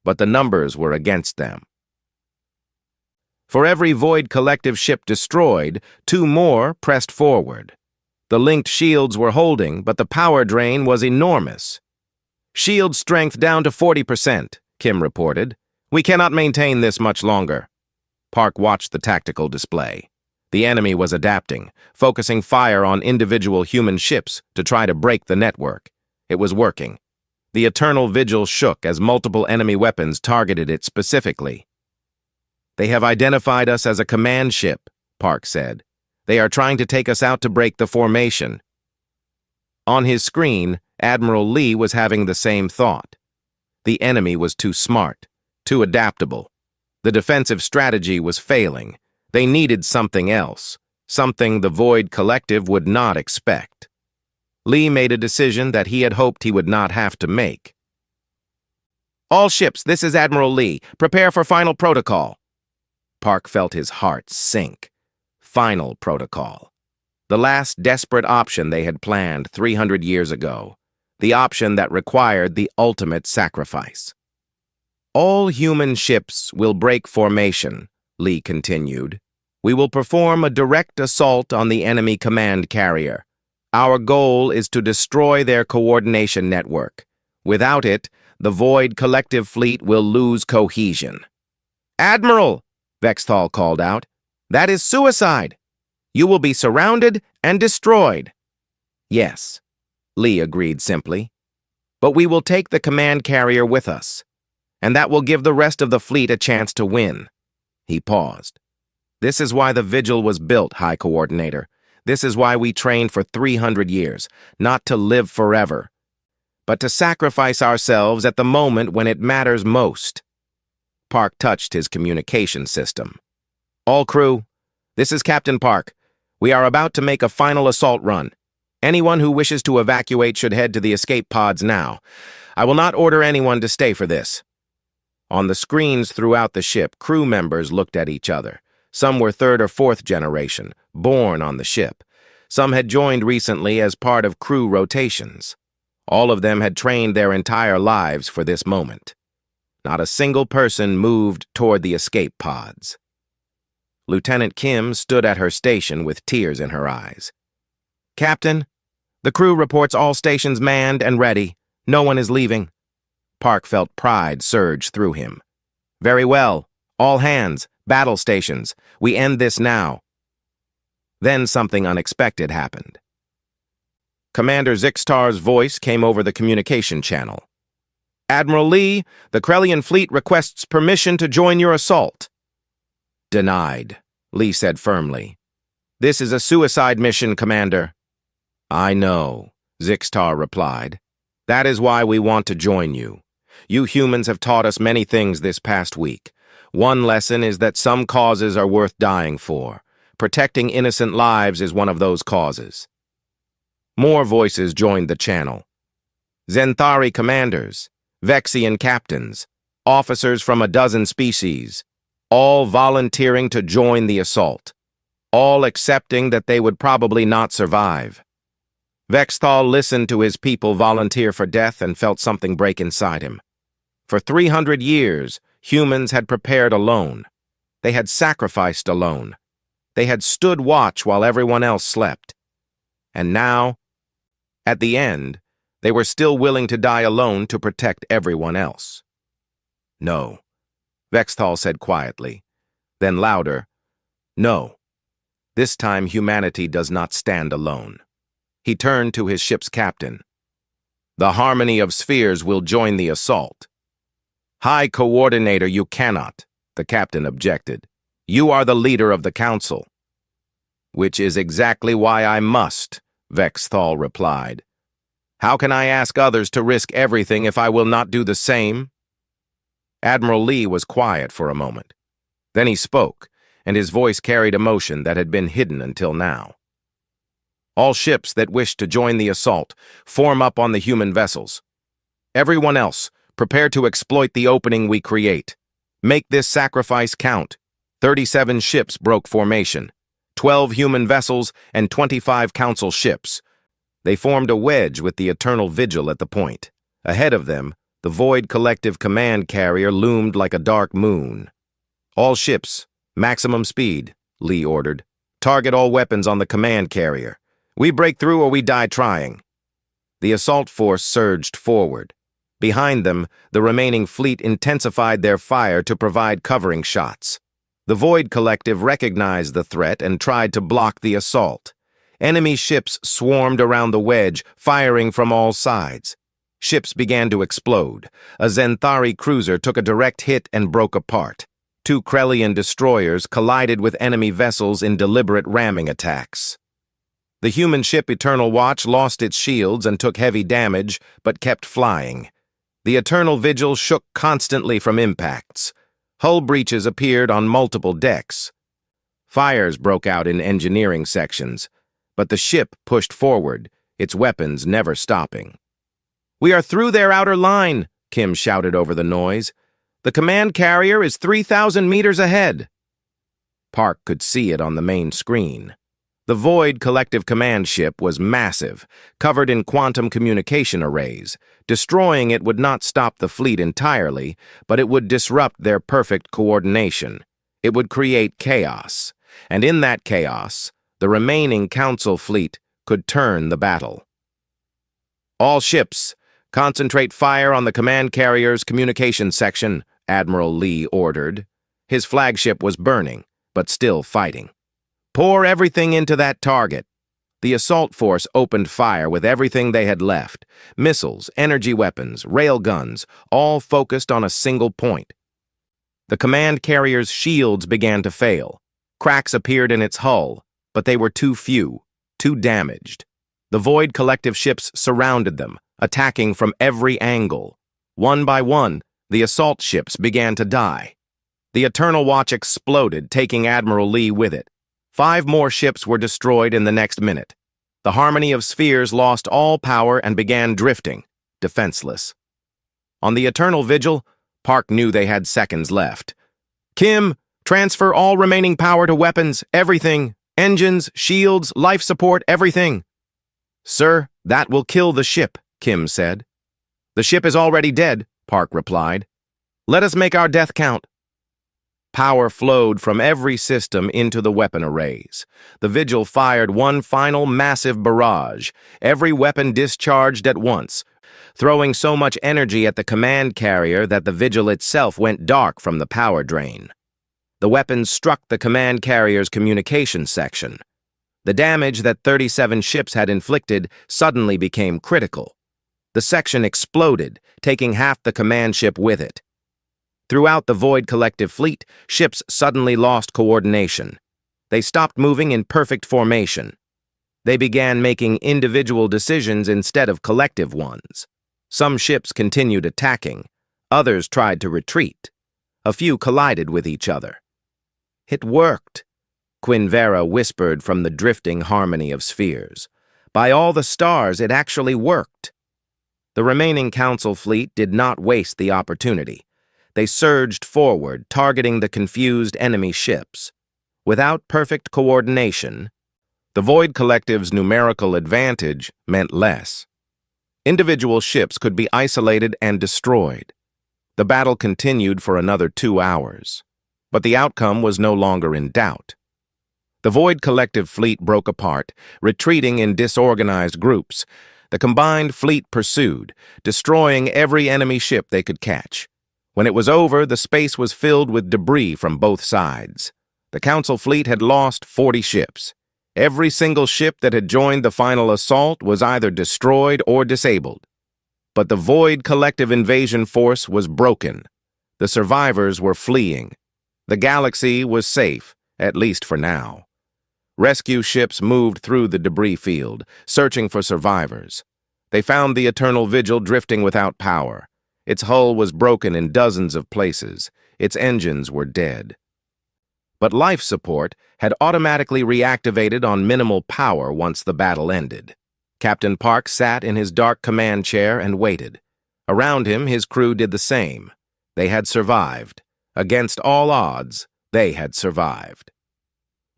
but the numbers were against them. For every Void Collective ship destroyed, 2 more pressed forward. The linked shields were holding, but the power drain was enormous. "Shield strength down to 40%, Kim reported. "We cannot maintain this much longer." Park watched the tactical display. The enemy was adapting, focusing fire on individual human ships to try to break the network. It was working. The Eternal Vigil shook as multiple enemy weapons targeted it specifically. "They have identified us as a command ship," Park said. "They are trying to take us out to break the formation." On his screen, Admiral Lee was having the same thought. The enemy was too smart, too adaptable. The defensive strategy was failing. They needed something else, something the Void Collective would not expect. Lee made a decision that he had hoped he would not have to make. "All ships, this is Admiral Lee. Prepare for final protocol." Park felt his heart sink. Final protocol. The last desperate option they had planned 300 years ago. The option that required the ultimate sacrifice. "All human ships will break formation," Lee continued. "We will perform a direct assault on the enemy command carrier. Our goal is to destroy their coordination network. Without it, the Void collective fleet will lose cohesion. Admiral, Vexthal called out, that is suicide. You will be surrounded and destroyed. Yes, Lee agreed simply. But we will take the command carrier with us, and that will give the rest of the fleet a chance to win. He paused. This is why the Vigil was built, High Coordinator. This is why we trained for 300 years, not to live forever, but to sacrifice ourselves at the moment when it matters most. Park touched his communication system. All crew, this is Captain Park. We are about to make a final assault run. Anyone who wishes to evacuate should head to the escape pods now. I will not order anyone to stay for this. On the screens throughout the ship, crew members looked at each other. Some were third or fourth generation, born on the ship. Some had joined recently as part of crew rotations. All of them had trained their entire lives for this moment. Not a single person moved toward the escape pods. Lieutenant Kim stood at her station with tears in her eyes. Captain, the crew reports all stations manned and ready. No one is leaving. Park felt pride surge through him. Very well. All hands, battle stations. We end this now. Then something unexpected happened. Commander Zixtar's voice came over the communication channel. Admiral Lee, the Krellian fleet requests permission to join your assault. Denied, Lee said firmly. This is a suicide mission, Commander. I know, Zixtar replied. That is why we want to join you. You humans have taught us many things this past week. One lesson is that some causes are worth dying for. Protecting innocent lives is one of those causes. More voices joined the channel. Zenthari commanders, Vexian captains, officers from a dozen species, all volunteering to join the assault, all accepting that they would probably not survive. Vexthal listened to his people volunteer for death and felt something break inside him. For 300 years, humans had prepared alone. They had sacrificed alone. They had stood watch while everyone else slept. And now, at the end, they were still willing to die alone to protect everyone else. No, Vexthal said quietly. Then louder, no. This time humanity does not stand alone. He turned to his ship's captain. The harmony of spheres will join the assault. High Coordinator, you cannot, the captain objected. You are the leader of the council. Which is exactly why I must, Vexthal replied. How can I ask others to risk everything if I will not do the same? Admiral Lee was quiet for a moment. Then he spoke, and his voice carried emotion that had been hidden until now. All ships that wish to join the assault, form up on the human vessels. Everyone else, prepare to exploit the opening we create. Make this sacrifice count. 37 ships broke formation, 12 human vessels and 25 council ships. They formed a wedge with the Eternal Vigil at the point. Ahead of them, the Void Collective Command Carrier loomed like a dark moon. All ships, maximum speed, Lee ordered. Target all weapons on the command carrier. We break through or we die trying. The assault force surged forward. Behind them, the remaining fleet intensified their fire to provide covering shots. The Void Collective recognized the threat and tried to block the assault. Enemy ships swarmed around the wedge, firing from all sides. Ships began to explode. A Zenthari cruiser took a direct hit and broke apart. 2 Krellian destroyers collided with enemy vessels in deliberate ramming attacks. The human ship Eternal Watch lost its shields and took heavy damage, but kept flying. The Eternal Vigil shook constantly from impacts. Hull breaches appeared on multiple decks. Fires broke out in engineering sections, but the ship pushed forward, its weapons never stopping. We are through their outer line, Kim shouted over the noise. The command carrier is 3,000 meters ahead. Park could see it on the main screen. The Void Collective Command ship was massive, covered in quantum communication arrays. Destroying it would not stop the fleet entirely, but it would disrupt their perfect coordination. It would create chaos, and in that chaos, the remaining Council fleet could turn the battle. "All ships, concentrate fire on the command carrier's communications section," Admiral Lee ordered. His flagship was burning, but still fighting. "Pour everything into that target." The assault force opened fire with everything they had left: missiles, energy weapons, rail guns, all focused on a single point. The command carrier's shields began to fail. Cracks appeared in its hull, but they were too few, too damaged. The Void Collective ships surrounded them, attacking from every angle. One by one, the assault ships began to die. The Eternal Watch exploded, taking Admiral Lee with it. 5 more ships were destroyed in the next minute. The Harmony of Spheres lost all power and began drifting, defenseless. On the Eternal Vigil, Park knew they had seconds left. "Kim, transfer all remaining power to weapons, everything. Engines, shields, life support, everything." "Sir, that will kill the ship," Kim said. "The ship is already dead," Park replied. "Let us make our death count." Power flowed from every system into the weapon arrays. The Vigil fired one final massive barrage, every weapon discharged at once, throwing so much energy at the command carrier that the Vigil itself went dark from the power drain. The weapons struck the command carrier's communications section. The damage that 37 ships had inflicted suddenly became critical. The section exploded, taking half the command ship with it. Throughout the Void Collective fleet, ships suddenly lost coordination. They stopped moving in perfect formation. They began making individual decisions instead of collective ones. Some ships continued attacking. Others tried to retreat. A few collided with each other. "It worked," Quinvera whispered from the drifting Harmony of Spheres. "By all the stars, it actually worked." The remaining Council fleet did not waste the opportunity. They surged forward, targeting the confused enemy ships. Without perfect coordination, the Void Collective's numerical advantage meant less. Individual ships could be isolated and destroyed. The battle continued for another 2 hours, but the outcome was no longer in doubt. The Void Collective fleet broke apart, retreating in disorganized groups. The combined fleet pursued, destroying every enemy ship they could catch. When it was over, the space was filled with debris from both sides. The Council fleet had lost 40 ships. Every single ship that had joined the final assault was either destroyed or disabled. But the Void Collective invasion force was broken. The survivors were fleeing. The galaxy was safe, at least for now. Rescue ships moved through the debris field, searching for survivors. They found the Eternal Vigil drifting without power. Its hull was broken in dozens of places. Its engines were dead. But life support had automatically reactivated on minimal power once the battle ended. Captain Park sat in his dark command chair and waited. Around him, his crew did the same. They had survived. Against all odds, they had survived.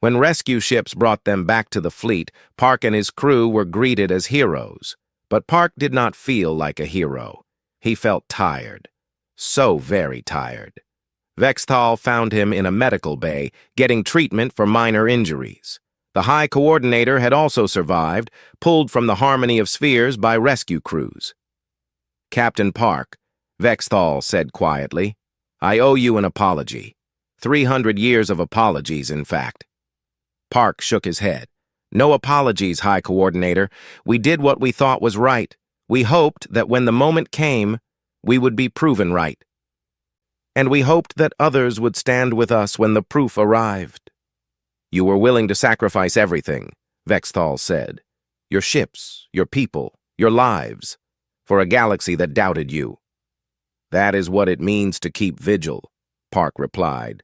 When rescue ships brought them back to the fleet, Park and his crew were greeted as heroes. But Park did not feel like a hero. He felt tired. So very tired. Vexthal found him in a medical bay, getting treatment for minor injuries. The High Coordinator had also survived, pulled from the Harmony of Spheres by rescue crews. "Captain Park," Vexthal said quietly, "I owe you an apology. 300 years of apologies, in fact." Park shook his head. "No apologies, High Coordinator. We did what we thought was right. We hoped that when the moment came, we would be proven right. And we hoped that others would stand with us when the proof arrived." "You were willing to sacrifice everything," Vexthal said. "Your ships, your people, your lives, for a galaxy that doubted you." "That is what it means to keep vigil," Park replied.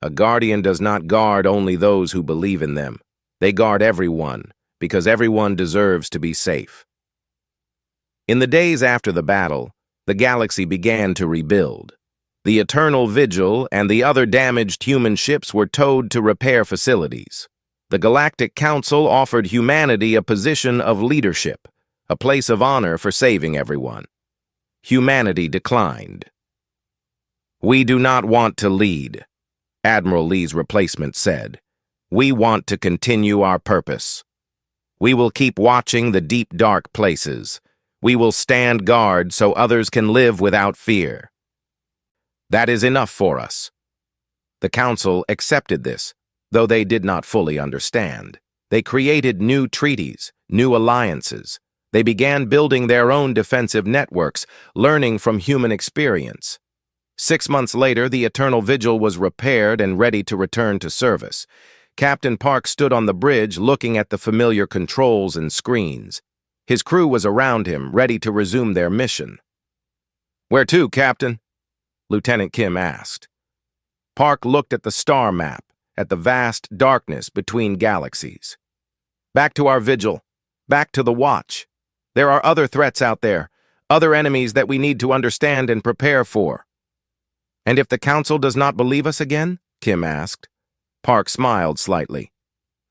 "A guardian does not guard only those who believe in them. They guard everyone, because everyone deserves to be safe." In the days after the battle, the galaxy began to rebuild. The Eternal Vigil and the other damaged human ships were towed to repair facilities. The Galactic Council offered humanity a position of leadership, a place of honor for saving everyone. Humanity declined. "We do not want to lead," Admiral Lee's replacement said. "We want to continue our purpose." We will keep watching the deep, dark places. We will stand guard so others can live without fear. That is enough for us. The Council accepted this, though they did not fully understand. They created new treaties, new alliances. They began building their own defensive networks, learning from human experience. 6 months later, the Eternal Vigil was repaired and ready to return to service. Captain Park stood on the bridge looking at the familiar controls and screens. His crew was around him, ready to resume their mission. "Where to, Captain?" Lieutenant Kim asked. Park looked at the star map, at the vast darkness between galaxies. "Back to our vigil. Back to the watch. There are other threats out there, other enemies that we need to understand and prepare for." "And if the Council does not believe us again?" Kim asked. Park smiled slightly.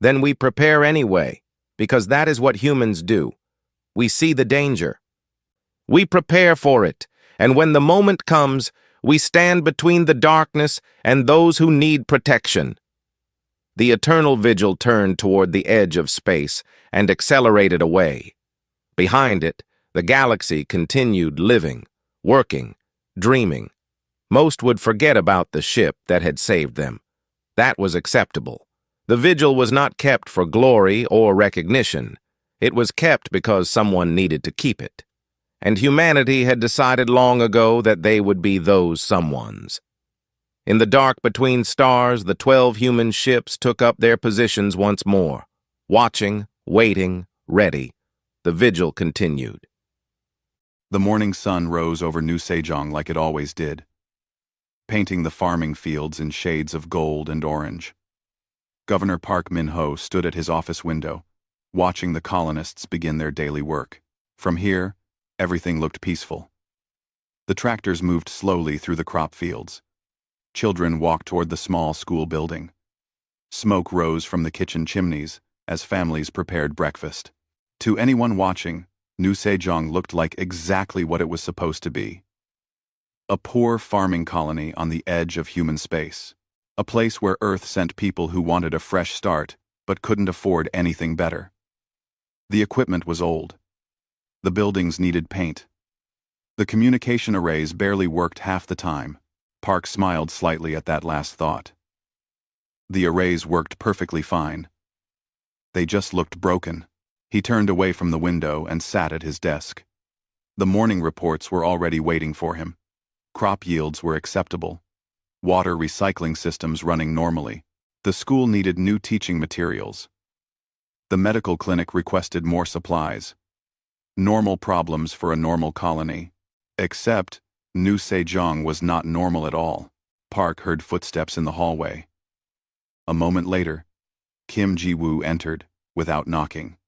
"Then we prepare anyway, because that is what humans do. We see the danger. We prepare for it, and when the moment comes, we stand between the darkness and those who need protection." The Eternal Vigil turned toward the edge of space and accelerated away. Behind it, the galaxy continued living, working, dreaming. Most would forget about the ship that had saved them. That was acceptable. The vigil was not kept for glory or recognition. It was kept because someone needed to keep it. And humanity had decided long ago that they would be those someones. In the dark between stars, the 12 human ships took up their positions once more. Watching, waiting, ready. The vigil continued. The morning sun rose over New Sejong like it always did, painting the farming fields in shades of gold and orange. Governor Park Min-ho stood at his office window, watching the colonists begin their daily work. From here, everything looked peaceful. The tractors moved slowly through the crop fields. Children walked toward the small school building. Smoke rose from the kitchen chimneys as families prepared breakfast. To anyone watching, New Sejong looked like exactly what it was supposed to be. A poor farming colony on the edge of human space. A place where Earth sent people who wanted a fresh start, but couldn't afford anything better. The equipment was old. The buildings needed paint. The communication arrays barely worked half the time. Park smiled slightly at that last thought. The arrays worked perfectly fine. They just looked broken. He turned away from the window and sat at his desk. The morning reports were already waiting for him. Crop yields were acceptable. Water recycling systems running normally. The school needed new teaching materials. The medical clinic requested more supplies. Normal problems for a normal colony. Except, New Sejong was not normal at all. Park heard footsteps in the hallway. A moment later, Kim Ji-woo entered, without knocking.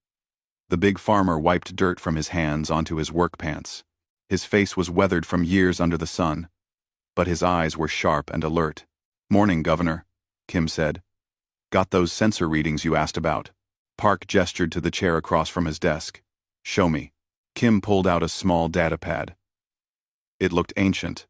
The big farmer wiped dirt from his hands onto his work pants. His face was weathered from years under the sun, but his eyes were sharp and alert. "Morning, Governor," Kim said. "Got those sensor readings you asked about?" Park gestured to the chair across from his desk. "Show me." Kim pulled out a small data pad. It looked ancient,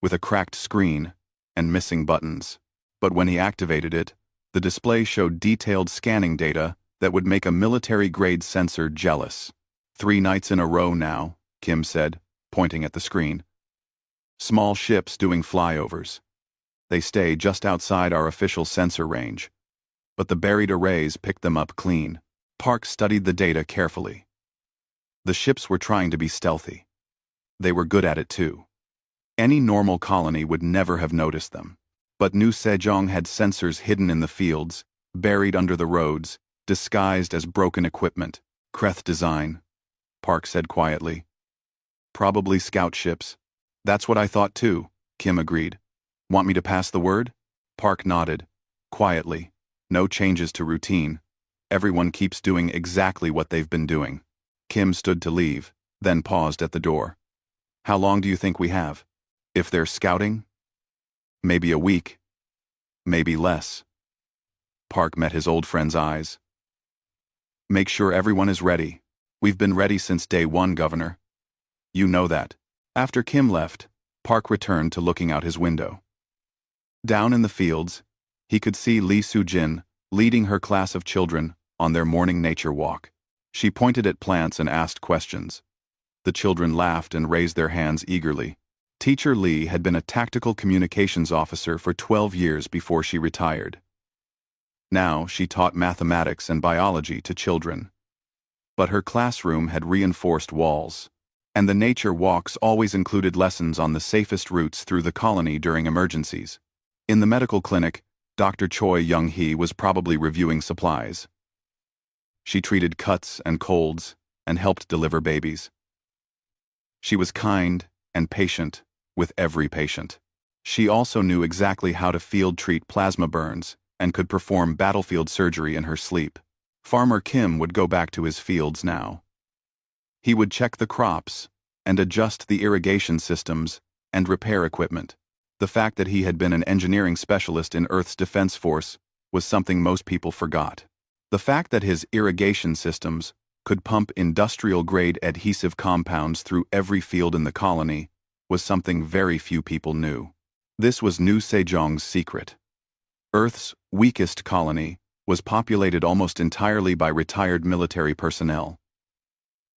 with a cracked screen and missing buttons. But when he activated it, the display showed detailed scanning data that would make a military-grade sensor jealous. "3 nights in a row now," Kim said, pointing at the screen. "Small ships doing flyovers. They stay just outside our official sensor range, but the buried arrays picked them up clean." Park studied the data carefully. The ships were trying to be stealthy. They were good at it too. Any normal colony would never have noticed them. But New Sejong had sensors hidden in the fields, buried under the roads, disguised as broken equipment. "Kreth design," Park said quietly. "Probably scout ships." "That's what I thought too," Kim agreed. "Want me to pass the word?" Park nodded, quietly. No changes to routine. Everyone keeps doing exactly what they've been doing. Kim stood to leave, then paused at the door. "How long do you think we have? If they're scouting? Maybe a week. Maybe less." Park met his old friend's eyes. "Make sure everyone is ready. We've been ready since day one, Governor. You know that." After Kim left, Park returned to looking out his window. Down in the fields, he could see Lee Soo-jin leading her class of children on their morning nature walk. She pointed at plants and asked questions. The children laughed and raised their hands eagerly. Teacher Lee had been a tactical communications officer for 12 years before she retired. Now she taught mathematics and biology to children. But her classroom had reinforced walls, and the nature walks always included lessons on the safest routes through the colony during emergencies. In the medical clinic, Dr. Choi Young-hee was probably reviewing supplies. She treated cuts and colds and helped deliver babies. She was kind and patient with every patient. She also knew exactly how to field treat plasma burns and could perform battlefield surgery in her sleep. Farmer Kim would go back to his fields now. He would check the crops and adjust the irrigation systems and repair equipment. The fact that he had been an engineering specialist in Earth's Defense Force was something most people forgot. The fact that his irrigation systems could pump industrial-grade adhesive compounds through every field in the colony was something very few people knew. This was New Sejong's secret. Earth's weakest colony was populated almost entirely by retired military personnel.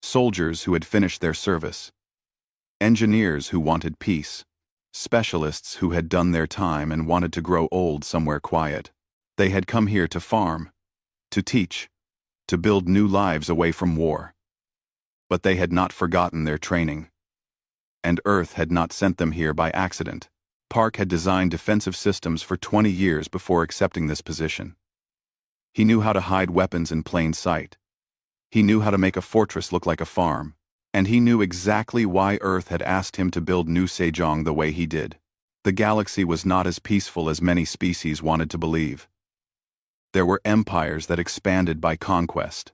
Soldiers who had finished their service. Engineers who wanted peace. Specialists who had done their time and wanted to grow old somewhere quiet. They had come here to farm, to teach, to build new lives away from war. But they had not forgotten their training. And Earth had not sent them here by accident. Park had designed defensive systems for 20 years before accepting this position. He knew how to hide weapons in plain sight. He knew how to make a fortress look like a farm. And he knew exactly why Earth had asked him to build New Sejong the way he did. The galaxy was not as peaceful as many species wanted to believe. There were empires that expanded by conquest.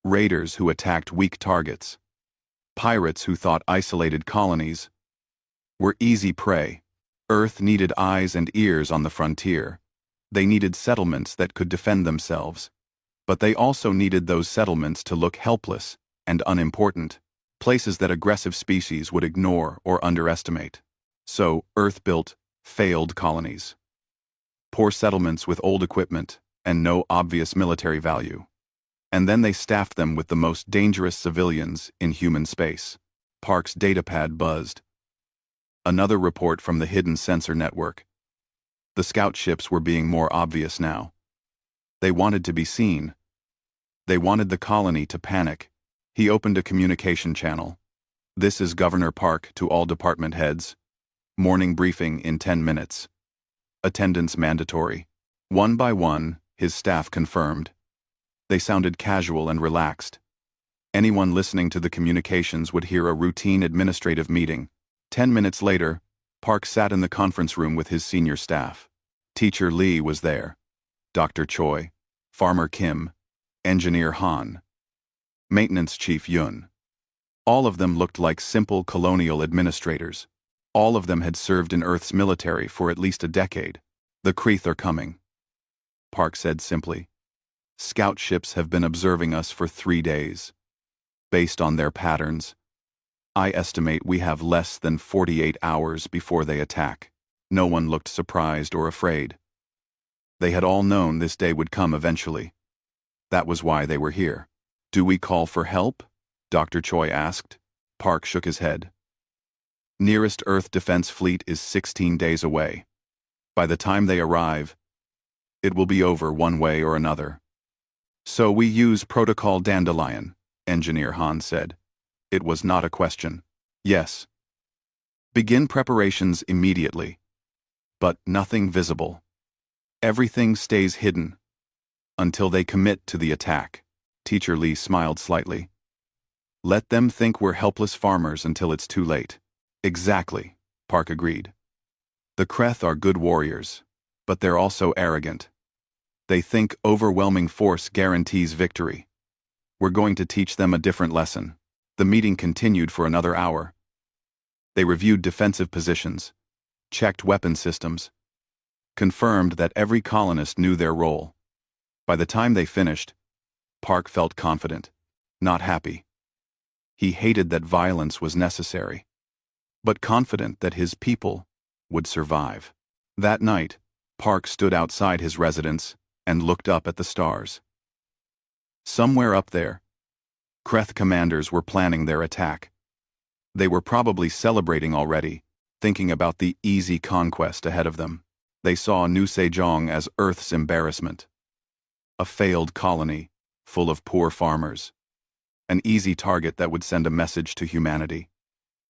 Raiders who attacked weak targets. Pirates who thought isolated colonies were easy prey. Earth needed eyes and ears on the frontier. They needed settlements that could defend themselves. But they also needed those settlements to look helpless and unimportant, places that aggressive species would ignore or underestimate. So, Earth built failed colonies. Poor settlements with old equipment and no obvious military value. And then they staffed them with the most dangerous civilians in human space. Park's datapad buzzed. Another report from the hidden sensor network. The scout ships were being more obvious now. They wanted to be seen. They wanted the colony to panic. He opened a communication channel. This is Governor Park to all department heads. Morning briefing in 10 minutes. Attendance mandatory. One by one, his staff confirmed. They sounded casual and relaxed. Anyone listening to the communications would hear a routine administrative meeting. 10 minutes later, Park sat in the conference room with his senior staff. Teacher Lee was there. Dr. Choi, Farmer Kim, Engineer Han, Maintenance Chief Yun. All of them looked like simple colonial administrators. All of them had served in Earth's military for at least a decade. The Kreeth are coming, Park said simply. Scout ships have been observing us for 3 days. Based on their patterns, I estimate we have less than 48 hours before they attack. No one looked surprised or afraid. They had all known this day would come eventually. That was why they were here. Do we call for help? Dr. Choi asked. Park shook his head. Nearest Earth defense fleet is 16 days away. By the time they arrive, it will be over one way or another. So we use Protocol Dandelion, Engineer Han said. It was not a question. Yes. Begin preparations immediately. But nothing visible. Everything stays hidden. Until they commit to the attack. Teacher Lee smiled slightly. Let them think we're helpless farmers until it's too late. Exactly, Park agreed. The Kreeth are good warriors, but they're also arrogant. They think overwhelming force guarantees victory. We're going to teach them a different lesson. The meeting continued for another hour. They reviewed defensive positions, checked weapon systems, confirmed that every colonist knew their role. By the time they finished, Park felt confident, not happy. He hated that violence was necessary, but confident that his people would survive. That night, Park stood outside his residence and looked up at the stars. Somewhere up there, Kreth commanders were planning their attack. They were probably celebrating already, thinking about the easy conquest ahead of them. They saw New Sejong as Earth's embarrassment. A failed colony, full of poor farmers. An easy target that would send a message to humanity.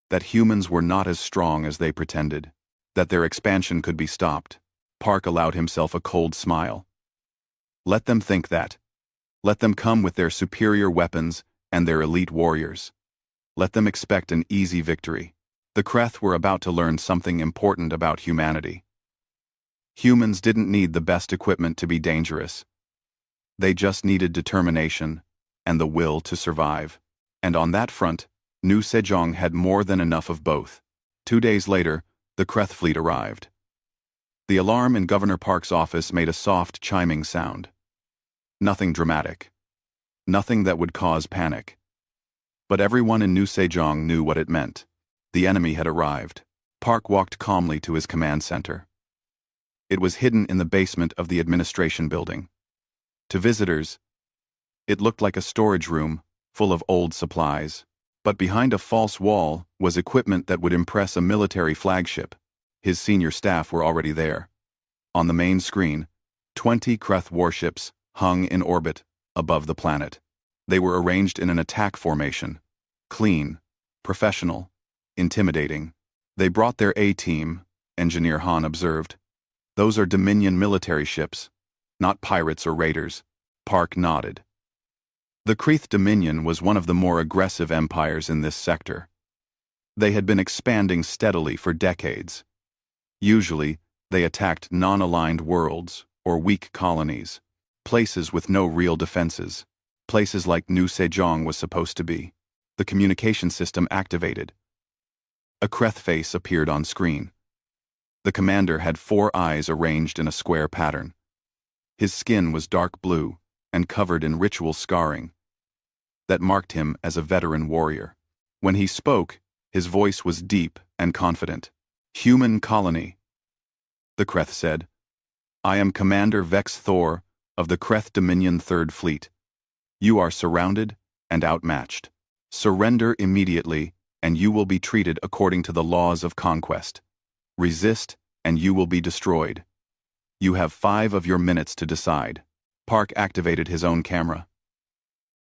That humans were not as strong as they pretended. That their expansion could be stopped. Park allowed himself a cold smile. Let them think that. Let them come with their superior weapons and their elite warriors. Let them expect an easy victory. The Kreth were about to learn something important about humanity. Humans didn't need the best equipment to be dangerous. They just needed determination and the will to survive. And on that front, New Sejong had more than enough of both. 2 days later, the Kreth fleet arrived. The alarm in Governor Park's office made a soft chiming sound. Nothing dramatic. Nothing that would cause panic. But everyone in New Sejong knew what it meant. The enemy had arrived. Park walked calmly to his command center. It was hidden in the basement of the administration building. To visitors, it looked like a storage room full of old supplies. But behind a false wall was equipment that would impress a military flagship. His senior staff were already there. On the main screen, 20 Kreth warships hung in orbit above the planet. They were arranged in an attack formation. Clean, professional, intimidating. They brought their A-team, Engineer Han observed. Those are Dominion military ships, not pirates or raiders. Park nodded. The Kreth Dominion was one of the more aggressive empires in this sector. They had been expanding steadily for decades. Usually, they attacked non-aligned worlds or weak colonies, places with no real defenses, places like New Sejong was supposed to be. The communication system activated. A Kreth face appeared on screen. The commander had 4 eyes arranged in a square pattern. His skin was dark blue and covered in ritual scarring that marked him as a veteran warrior. When he spoke, his voice was deep and confident. Human colony. The Kreth said, I am Commander Vex Thor of the Kreth Dominion 3rd Fleet. You are surrounded and outmatched. Surrender immediately, and you will be treated according to the laws of conquest. Resist, and you will be destroyed. You have 5 of your minutes to decide. Park activated his own camera.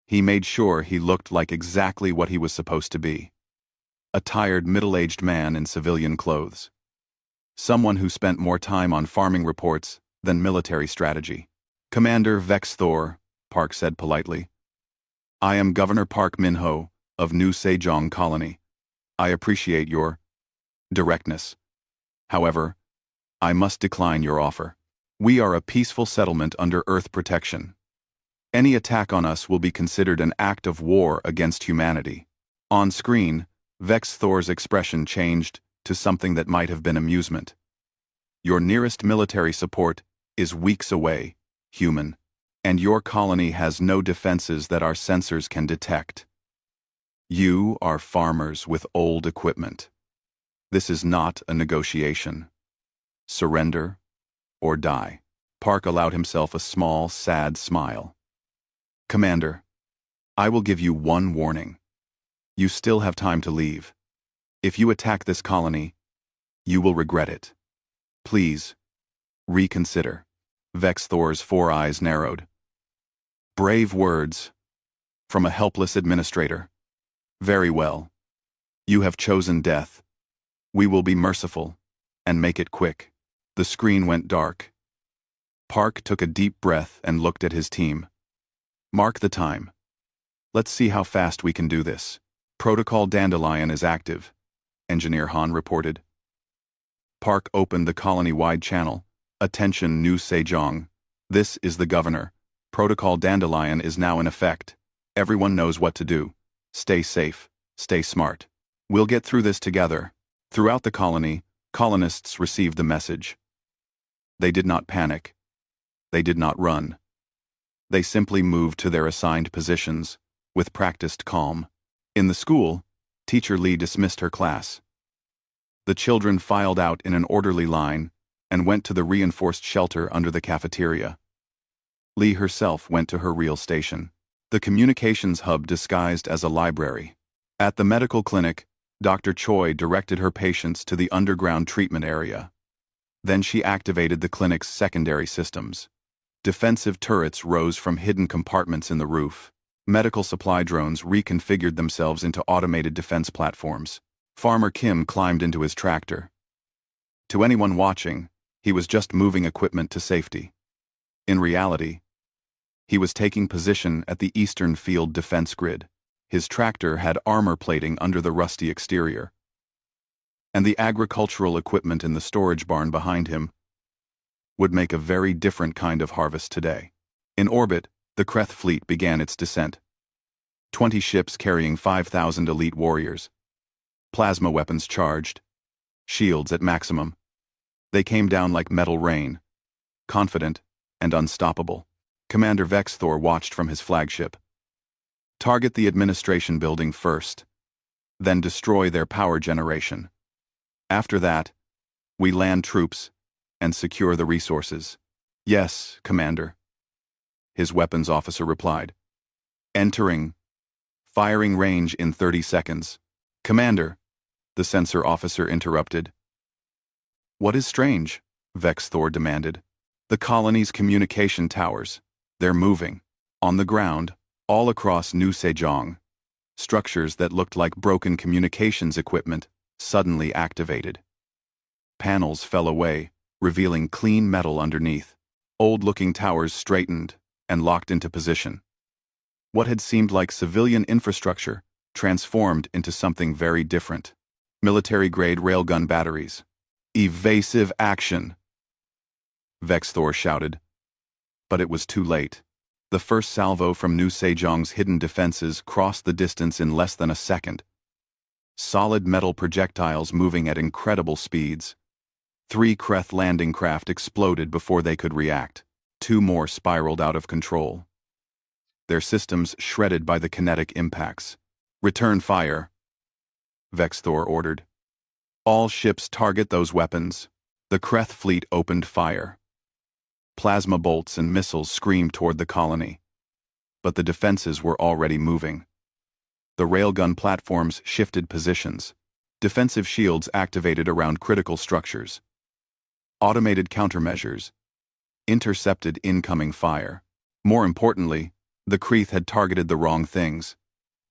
He made sure he looked like exactly what he was supposed to be. A tired middle-aged man in civilian clothes. Someone who spent more time on farming reports than military strategy. Commander Vex Thor, Park said politely. I am Governor Park Min-ho of New Sejong Colony. I appreciate your directness. However, I must decline your offer. We are a peaceful settlement under Earth protection. Any attack on us will be considered an act of war against humanity. On screen, Vex Thor's expression changed to something that might have been amusement. Your nearest military support is weeks away, human, and your colony has no defenses that our sensors can detect. You are farmers with old equipment. This is not a negotiation. Surrender or die. Park allowed himself a small, sad smile. Commander, I will give you one warning. You still have time to leave. If you attack this colony, you will regret it. Please, reconsider. Vex Thor's 4 eyes narrowed. Brave words from a helpless administrator. Very well. You have chosen death. We will be merciful and make it quick. The screen went dark. Park took a deep breath and looked at his team. Mark the time. Let's see how fast we can do this. Protocol Dandelion is active, Engineer Han reported. Park opened the colony-wide channel. Attention New Sejong. This is the governor. Protocol Dandelion is now in effect. Everyone knows what to do. Stay safe. Stay smart. We'll get through this together. Throughout the colony, colonists received the message. They did not panic. They did not run. They simply moved to their assigned positions, with practiced calm. In the school, Teacher Lee dismissed her class. The children filed out in an orderly line and went to the reinforced shelter under the cafeteria. Lee herself went to her real station. the communications hub disguised as a library. At the medical clinic, Dr. Choi directed her patients to the underground treatment area. Then she activated the clinic's secondary systems. Defensive turrets rose from hidden compartments in the roof. Medical supply drones reconfigured themselves into automated defense platforms. Farmer Kim climbed into his tractor. To anyone watching, he was just moving equipment to safety. In reality, he was taking position at the eastern field defense grid. His tractor had armor plating under the rusty exterior. And the agricultural equipment in the storage barn behind him would make a very different kind of harvest today. In orbit, the Kreth fleet began its descent. 20 ships carrying 5,000 elite warriors. Plasma weapons charged. Shields at maximum. They came down like metal rain. Confident and unstoppable. Commander Vexthor watched from his flagship. Target the administration building first. Then destroy their power generation. After that, we land troops and secure the resources. Yes, Commander. His weapons officer replied. Entering. Firing range in 30 seconds. Commander, the sensor officer interrupted. What is strange? Vexthor demanded. The colony's communication towers. They're moving. On the ground, all across New Sejong. Structures that looked like broken communications equipment suddenly activated. Panels fell away, revealing clean metal underneath. Old-looking towers straightened and locked into position. What had seemed like civilian infrastructure transformed into something very different. Military-grade railgun batteries. Evasive action! Vexthor shouted. But it was too late. The first salvo from New Sejong's hidden defenses crossed the distance in less than a second. Solid metal projectiles moving at incredible speeds. 3 Kreth landing craft exploded before they could react. 2 more spiraled out of control. Their systems shredded by the kinetic impacts. Return fire, Vexthor ordered. All ships target those weapons. The Kreth fleet opened fire. Plasma bolts and missiles screamed toward the colony. But the defenses were already moving. The railgun platforms shifted positions. Defensive shields activated around critical structures. Automated countermeasures intercepted incoming fire. More importantly, the Kreth had targeted the wrong things.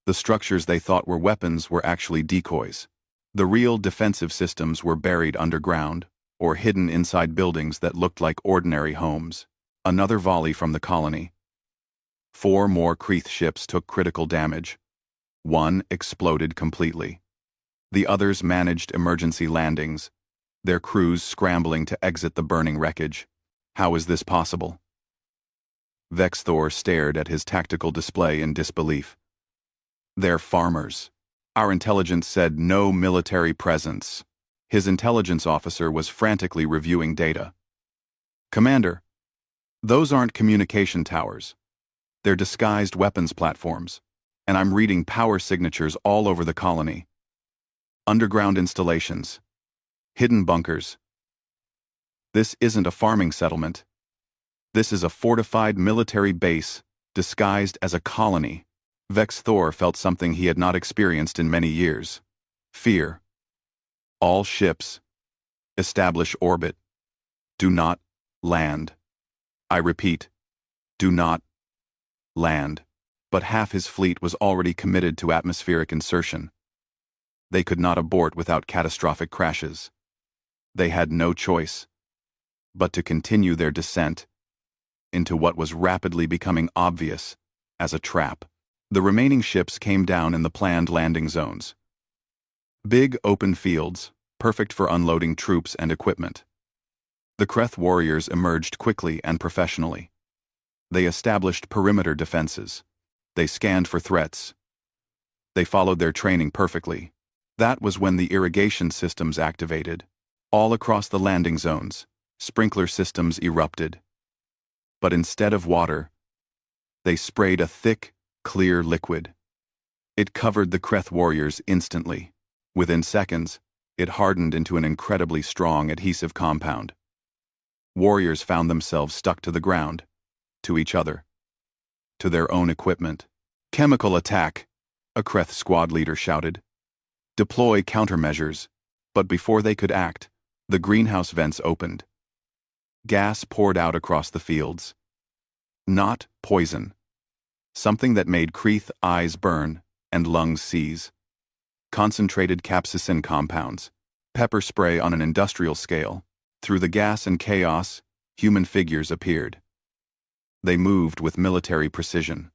The structures they thought were weapons were actually decoys. The real defensive systems were buried underground, or hidden inside buildings that looked like ordinary homes. Another volley from the colony. 4 more Kreth ships took critical damage. 1 exploded completely. The others managed emergency landings, their crews scrambling to exit the burning wreckage. How is this possible? Vexthor stared at his tactical display in disbelief. They're farmers. Our intelligence said no military presence. His intelligence officer was frantically reviewing data. Commander, those aren't communication towers. They're disguised weapons platforms, and I'm reading power signatures all over the colony. Underground installations. Hidden bunkers. This isn't a farming settlement. This is a fortified military base, disguised as a colony. Vexthor felt something he had not experienced in many years. Fear. All ships. Establish orbit. Do not land. I repeat, do not land. But half his fleet was already committed to atmospheric insertion. They could not abort without catastrophic crashes. They had no choice but to continue their descent into what was rapidly becoming obvious as a trap. The remaining ships came down in the planned landing zones. Big open fields, perfect for unloading troops and equipment. The Kreth warriors emerged quickly and professionally. They established perimeter defenses. They scanned for threats. They followed their training perfectly. That was when the irrigation systems activated. All across the landing zones, sprinkler systems erupted. But instead of water, they sprayed a thick, clear liquid. It covered the Kreth warriors instantly. Within seconds, it hardened into an incredibly strong adhesive compound. Warriors found themselves stuck to the ground, to each other. to their own equipment. "Chemical attack!" a Kreth squad leader shouted. "Deploy countermeasures." But before they could act, the greenhouse vents opened. Gas poured out across the fields. Not poison. Something that made Kreth eyes burn and lungs seize. Concentrated capsaicin compounds. Pepper spray on an industrial scale. Through the gas and chaos, human figures appeared. They moved with military precision.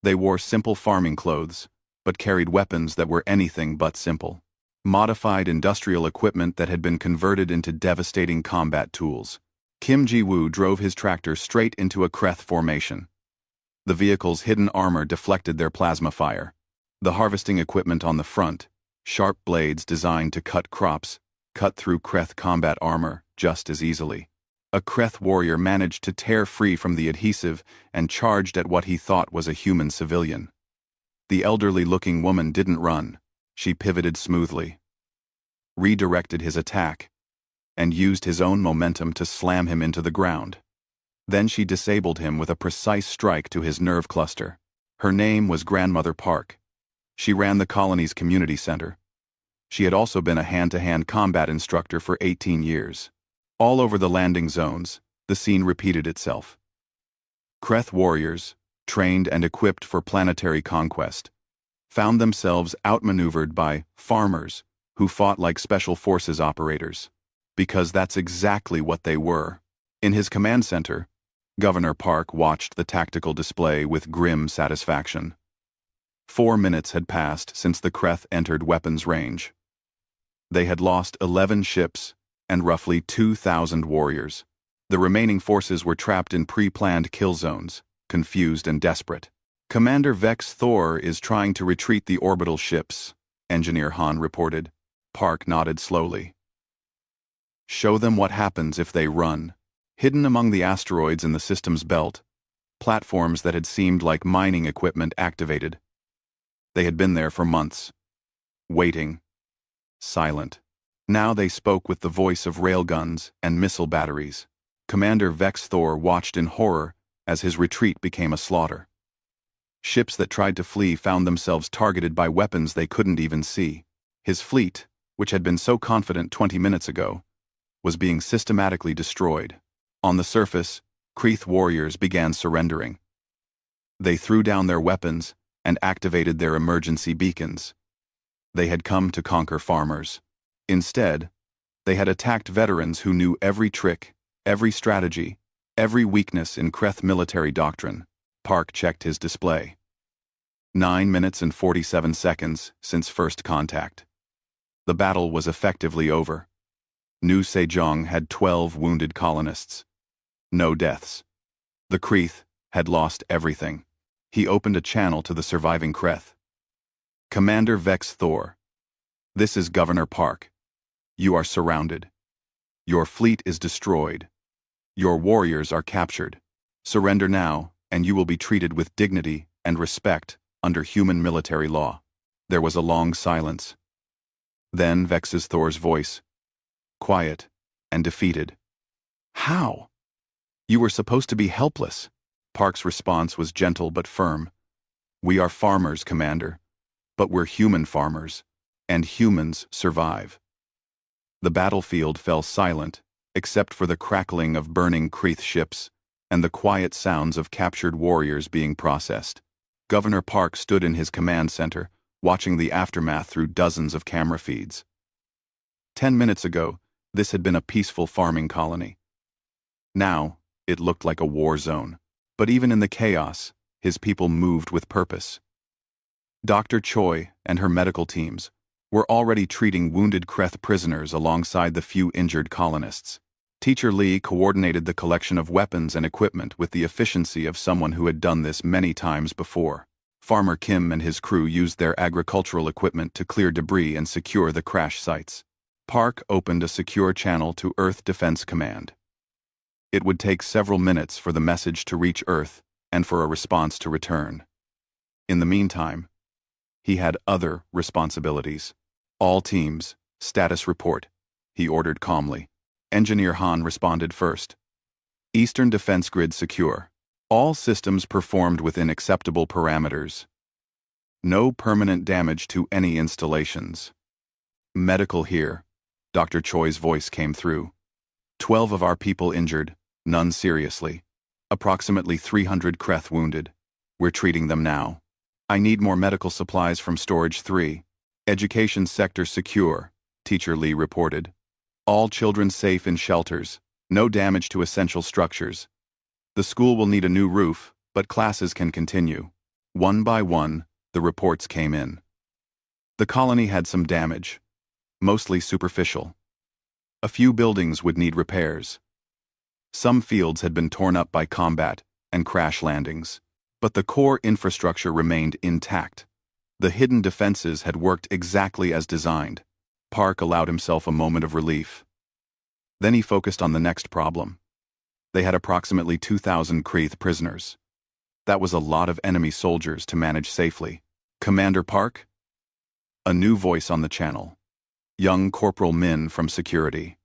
They wore simple farming clothes, but carried weapons that were anything but simple. Modified industrial equipment that had been converted into devastating combat tools. Kim Ji-woo drove his tractor straight into a Kreth formation. The vehicle's hidden armor deflected their plasma fire. The harvesting equipment on the front, sharp blades designed to cut crops, cut through Kreth combat armor just as easily. A Kreth warrior managed to tear free from the adhesive and charged at what he thought was a human civilian. The elderly-looking woman didn't run. She pivoted smoothly, redirected his attack, and used his own momentum to slam him into the ground. Then she disabled him with a precise strike to his nerve cluster. Her name was Grandmother Park. She ran the colony's community center. She had also been a hand-to-hand combat instructor for 18 years. All over the landing zones, the scene repeated itself. Kreth warriors, trained and equipped for planetary conquest, found themselves outmaneuvered by farmers who fought like special forces operators. Because that's exactly what they were. In his command center, Governor Park watched the tactical display with grim satisfaction. 4 minutes had passed since the Kreth entered weapons range. They had lost 11 ships and roughly 2,000 warriors. The remaining forces were trapped in pre-planned kill zones, confused and desperate. "Commander Vex Thor is trying to retreat the orbital ships," Engineer Han reported. Park nodded slowly. "Show them what happens if they run." Hidden among the asteroids in the system's belt, platforms that had seemed like mining equipment activated. They had been there for months. Waiting. Silent. Now they spoke with the voice of railguns and missile batteries. Commander Vex Thor watched in horror as his retreat became a slaughter. Ships that tried to flee found themselves targeted by weapons they couldn't even see. His fleet, which had been so confident 20 minutes ago, was being systematically destroyed. On the surface, Kreth warriors began surrendering. They threw down their weapons and activated their emergency beacons. They had come to conquer farmers. Instead, they had attacked veterans who knew every trick, every strategy, every weakness in Kreth military doctrine. Park checked his display. 9 minutes and 47 seconds since first contact. The battle was effectively over. New Sejong had 12 wounded colonists. No deaths. The Kreth had lost everything. He opened a channel to the surviving Kreth. "Commander Vex Thor, this is Governor Park. You are surrounded. Your fleet is destroyed. Your warriors are captured. Surrender now, and you will be treated with dignity and respect under human military law." There was a long silence. Then Vex's Thor's voice, quiet and defeated. "How? You were supposed to be helpless." Park's response was gentle but firm. "We are farmers, Commander, but we're human farmers, and humans survive." The battlefield fell silent, except for the crackling of burning Kreth ships and the quiet sounds of captured warriors being processed. Governor Park stood in his command center, watching the aftermath through dozens of camera feeds. 10 minutes ago, this had been a peaceful farming colony. Now, it looked like a war zone. But even in the chaos, his people moved with purpose. Dr. Choi and her medical teams were already treating wounded Kreth prisoners alongside the few injured colonists. Teacher Lee coordinated the collection of weapons and equipment with the efficiency of someone who had done this many times before. Farmer Kim and his crew used their agricultural equipment to clear debris and secure the crash sites. Park opened a secure channel to Earth Defense Command. It would take several minutes for the message to reach Earth and for a response to return. In the meantime, he had other responsibilities. "All teams, status report," he ordered calmly. Engineer Han responded first. "Eastern defense grid secure. All systems performed within acceptable parameters. No permanent damage to any installations. Medical here. Dr. Choi's voice came through. 12 of our people injured, none seriously. Approximately 300 Kreth wounded. We're treating them now. I need more medical supplies from Storage 3. Education sector secure, Teacher Lee reported. All children safe in shelters, no damage to essential structures. The school will need a new roof, but classes can continue. One by one, the reports came in. The colony had some damage, mostly superficial. A few buildings would need repairs. Some fields had been torn up by combat and crash landings, but the core infrastructure remained intact. The hidden defenses had worked exactly as designed. Park allowed himself a moment of relief. Then he focused on the next problem. They had approximately 2,000 Kreth prisoners. That was a lot of enemy soldiers to manage safely. Commander Park? A new voice on the channel. Young Corporal Min from Security.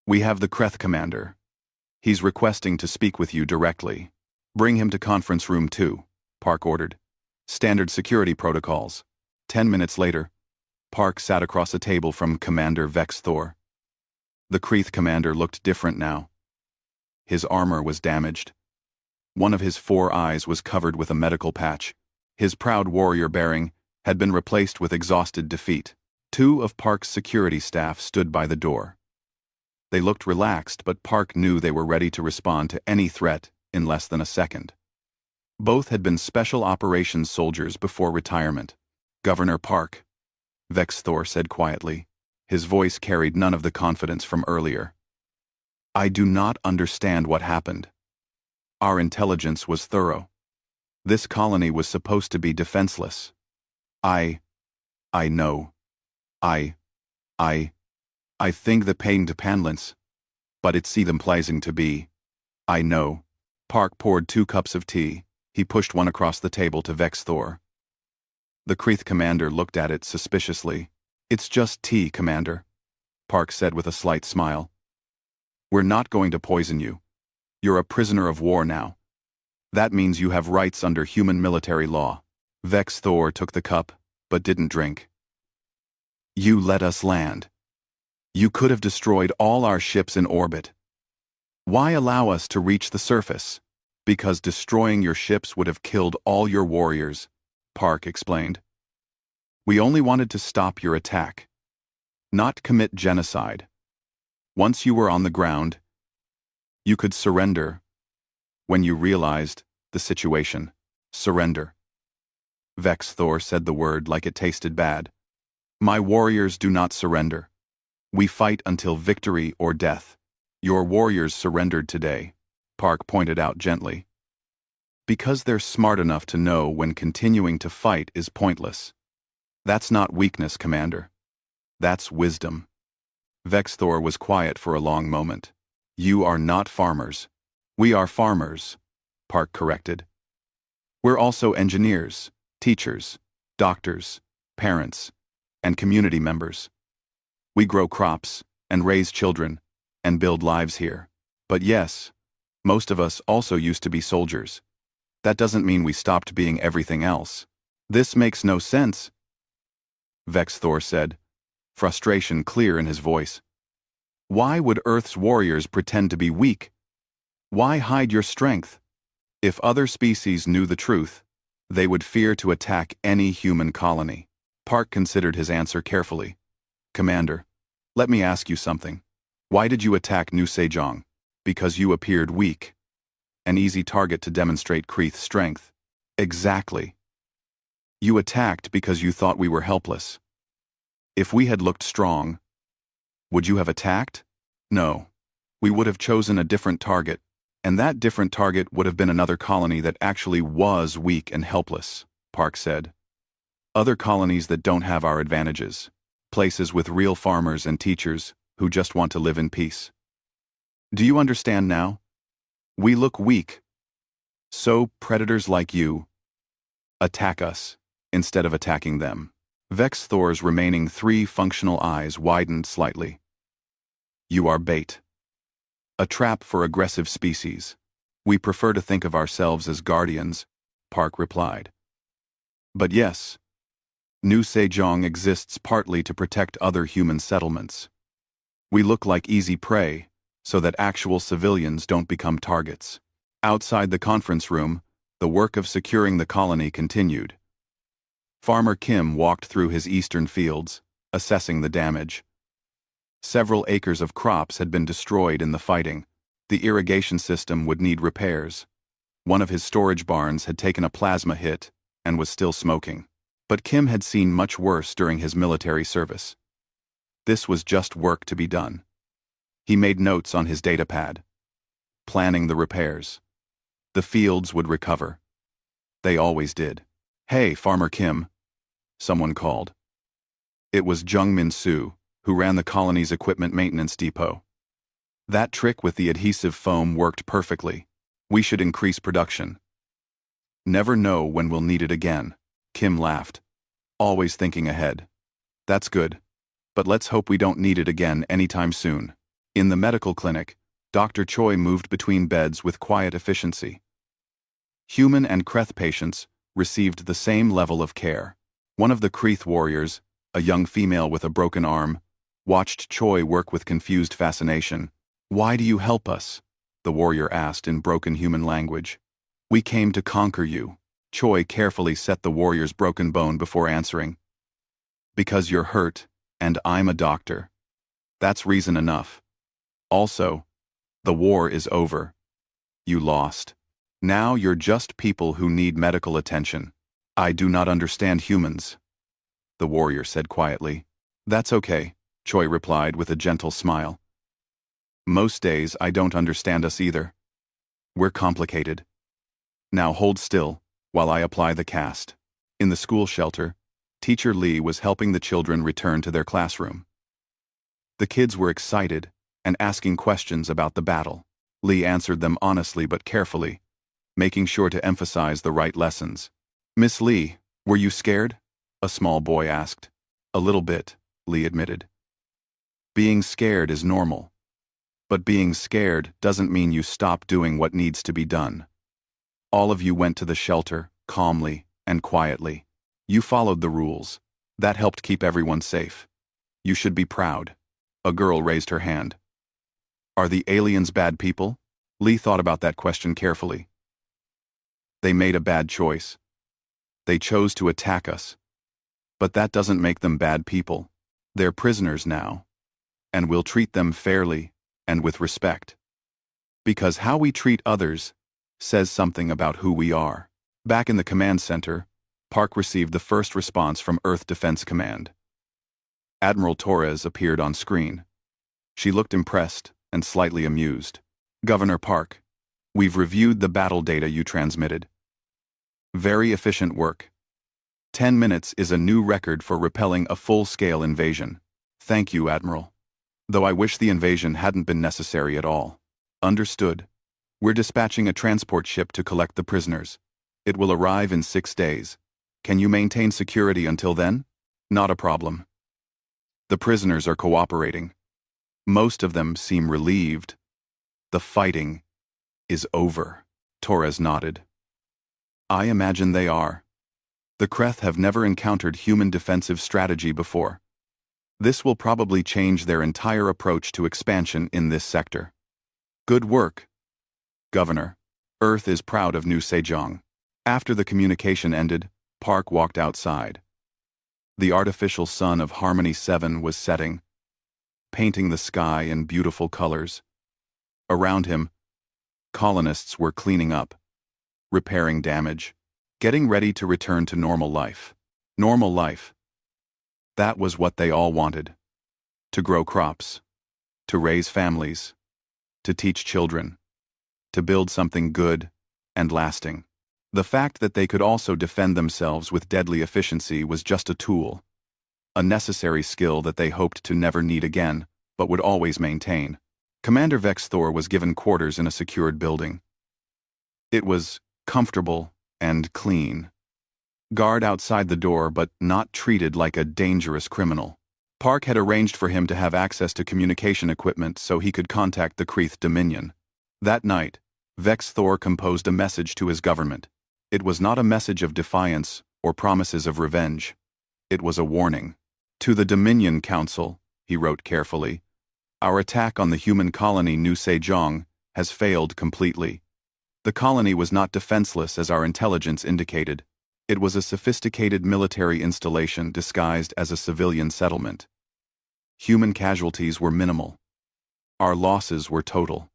We have the Kreth commander. He's requesting to speak with you directly. Bring him to conference room 2, Park ordered. Standard security protocols. 10 minutes later, Park sat across a table from Commander Vex Thor. The Kreth commander looked different now. His armor was damaged. One of his 4 eyes was covered with a medical patch. His proud warrior bearing had been replaced with exhausted defeat. 2 of Park's security staff stood by the door. They looked relaxed, but Park knew they were ready to respond to any threat in less than a second. Both had been special operations soldiers before retirement. Governor Park, Vex Thor said quietly. His voice carried none of the confidence from earlier. I do not understand what happened. Our intelligence was thorough. This colony was supposed to be defenseless. I know. I think the pain to Panlins, but it see them pleasing to be. I know. Park poured 2 cups of tea. He pushed one across the table to Vex Thor. The Kreth commander looked at it suspiciously. It's just tea, Commander, Park said with a slight smile. We're not going to poison you. You're a prisoner of war now. That means you have rights under human military law. Vex Thor took the cup, but didn't drink. You let us land. You could have destroyed all our ships in orbit. Why allow us to reach the surface? Because destroying your ships would have killed all your warriors, Park explained. We only wanted to stop your attack, not commit genocide. Once you were on the ground, you could surrender. When you realized the situation, surrender. Vex Thor said the word like it tasted bad. My warriors do not surrender. We fight until victory or death. Your warriors surrendered today, Park pointed out gently. Because they're smart enough to know when continuing to fight is pointless. That's not weakness, Commander. That's wisdom. Vex Thor was quiet for a long moment. You are not farmers. We are farmers, Park corrected. We're also engineers, teachers, doctors, parents, and community members. We grow crops and raise children and build lives here. But yes, most of us also used to be soldiers. That doesn't mean we stopped being everything else. This makes no sense, Vex Thor said, frustration clear in his voice. Why would Earth's warriors pretend to be weak? Why hide your strength? If other species knew the truth, they would fear to attack any human colony. Park considered his answer carefully. Commander, let me ask you something. Why did you attack New Sejong? Because you appeared weak. An easy target to demonstrate Kreth's strength. Exactly. You attacked because you thought we were helpless. If we had looked strong, would you have attacked? No. We would have chosen a different target, and that different target would have been another colony that actually was weak and helpless, Park said. Other colonies that don't have our advantages. Places with real farmers and teachers who just want to live in peace. Do you understand now? We look weak. So predators like you attack us instead of attacking them. Vex Thor's remaining 3 functional eyes widened slightly. You are bait. A trap for aggressive species. We prefer to think of ourselves as guardians, Park replied. But yes, New Sejong exists partly to protect other human settlements. We look like easy prey, so that actual civilians don't become targets. Outside the conference room, the work of securing the colony continued. Farmer Kim walked through his eastern fields, assessing the damage. Several acres of crops had been destroyed in the fighting. The irrigation system would need repairs. One of his storage barns had taken a plasma hit and was still smoking. But Kim had seen much worse during his military service. This was just work to be done. He made notes on his datapad, planning the repairs. The fields would recover. They always did. "Hey, Farmer Kim," someone called. It was Jungmin Soo, who ran the colony's equipment maintenance depot. "That trick with the adhesive foam worked perfectly. We should increase production." "Never know when we'll need it again," Kim laughed, always thinking ahead. "That's good. But let's hope we don't need it again anytime soon." In the medical clinic, Dr. Choi moved between beds with quiet efficiency. Human and Kreth patients received the same level of care. One of the Kreth warriors, a young female with a broken arm, watched Choi work with confused fascination. "Why do you help us?" the warrior asked in broken human language. "We came to conquer you." Choi carefully set the warrior's broken bone before answering. "Because you're hurt, and I'm a doctor. That's reason enough. Also, the war is over. You lost. Now you're just people who need medical attention." "I do not understand humans," the warrior said quietly. "That's okay," Choi replied with a gentle smile. "Most days I don't understand us either. We're complicated. Now hold still while I apply the cast." In the school shelter, Teacher Lee was helping the children return to their classroom. The kids were excited and asking questions about the battle. Lee answered them honestly but carefully, making sure to emphasize the right lessons. "Miss Lee, were you scared?" a small boy asked. "A little bit," Lee admitted. "Being scared is normal. But being scared doesn't mean you stop doing what needs to be done. All of you went to the shelter, calmly and quietly. You followed the rules. That helped keep everyone safe. You should be proud." A girl raised her hand. "Are the aliens bad people?" Lee thought about that question carefully. "They made a bad choice. They chose to attack us. But that doesn't make them bad people. They're prisoners now. And we'll treat them fairly and with respect. Because how we treat others says something about who we are." Back in the command center, Park received the first response from Earth Defense Command. Admiral Torres appeared on screen. She looked impressed and slightly amused. "Governor Park, we've reviewed the battle data you transmitted. Very efficient work. 10 minutes is a new record for repelling a full-scale invasion. Thank you, Admiral. Though I wish the invasion hadn't been necessary at all." "Understood. We're dispatching a transport ship to collect the prisoners. It will arrive in 6 days. Can you maintain security until then?" "Not a problem. The prisoners are cooperating. Most of them seem relieved. The fighting is over." Torres nodded. "I imagine they are. The Kreth have never encountered human defensive strategy before. This will probably change their entire approach to expansion in this sector. Good work, Governor. Earth is proud of New Sejong." After the communication ended, Park walked outside. The artificial sun of Harmony 7 was setting, painting the sky in beautiful colors. Around him, colonists were cleaning up, repairing damage, getting ready to return to normal life. Normal life. That was what they all wanted. To grow crops, to raise families, to teach children, to build something good and lasting. The fact that they could also defend themselves with deadly efficiency was just a tool, a necessary skill that they hoped to never need again, but would always maintain. Commander Vex Thor was given quarters in a secured building. It was comfortable and clean. Guard outside the door, but not treated like a dangerous criminal. Park had arranged for him to have access to communication equipment so he could contact the Kreth Dominion. That night, Vex Thor composed a message to his government. It was not a message of defiance or promises of revenge. It was a warning. To the Dominion Council, he wrote carefully, our attack on the human colony New Sejong has failed completely. The colony was not defenseless as our intelligence indicated. It was a sophisticated military installation disguised as a civilian settlement. Human casualties were minimal. Our losses were total.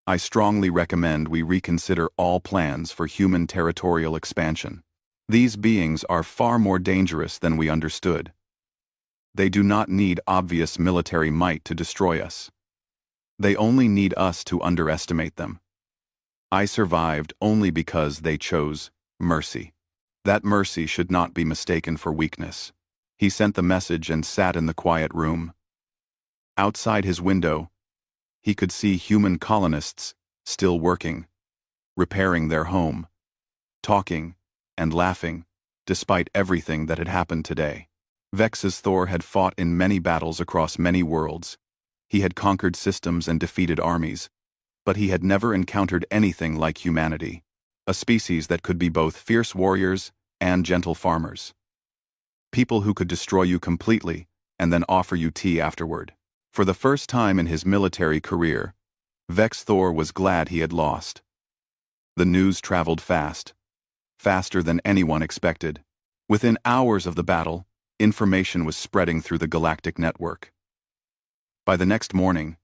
I strongly recommend we reconsider all plans for human territorial expansion. These beings are far more dangerous than we understood. They do not need obvious military might to destroy us. They only need us to underestimate them. I survived only because they chose mercy. That mercy should not be mistaken for weakness. He sent the message and sat in the quiet room. Outside his window, he could see human colonists still working, repairing their home, talking and laughing, despite everything that had happened today. Vex's Thor had fought in many battles across many worlds. He had conquered systems and defeated armies, but he had never encountered anything like humanity, a species that could be both fierce warriors and gentle farmers. People who could destroy you completely and then offer you tea afterward. For the first time in his military career, Vex Thor was glad he had lost. The news traveled fast, faster than anyone expected. Within hours of the battle, information was spreading through the galactic network. By the next morning,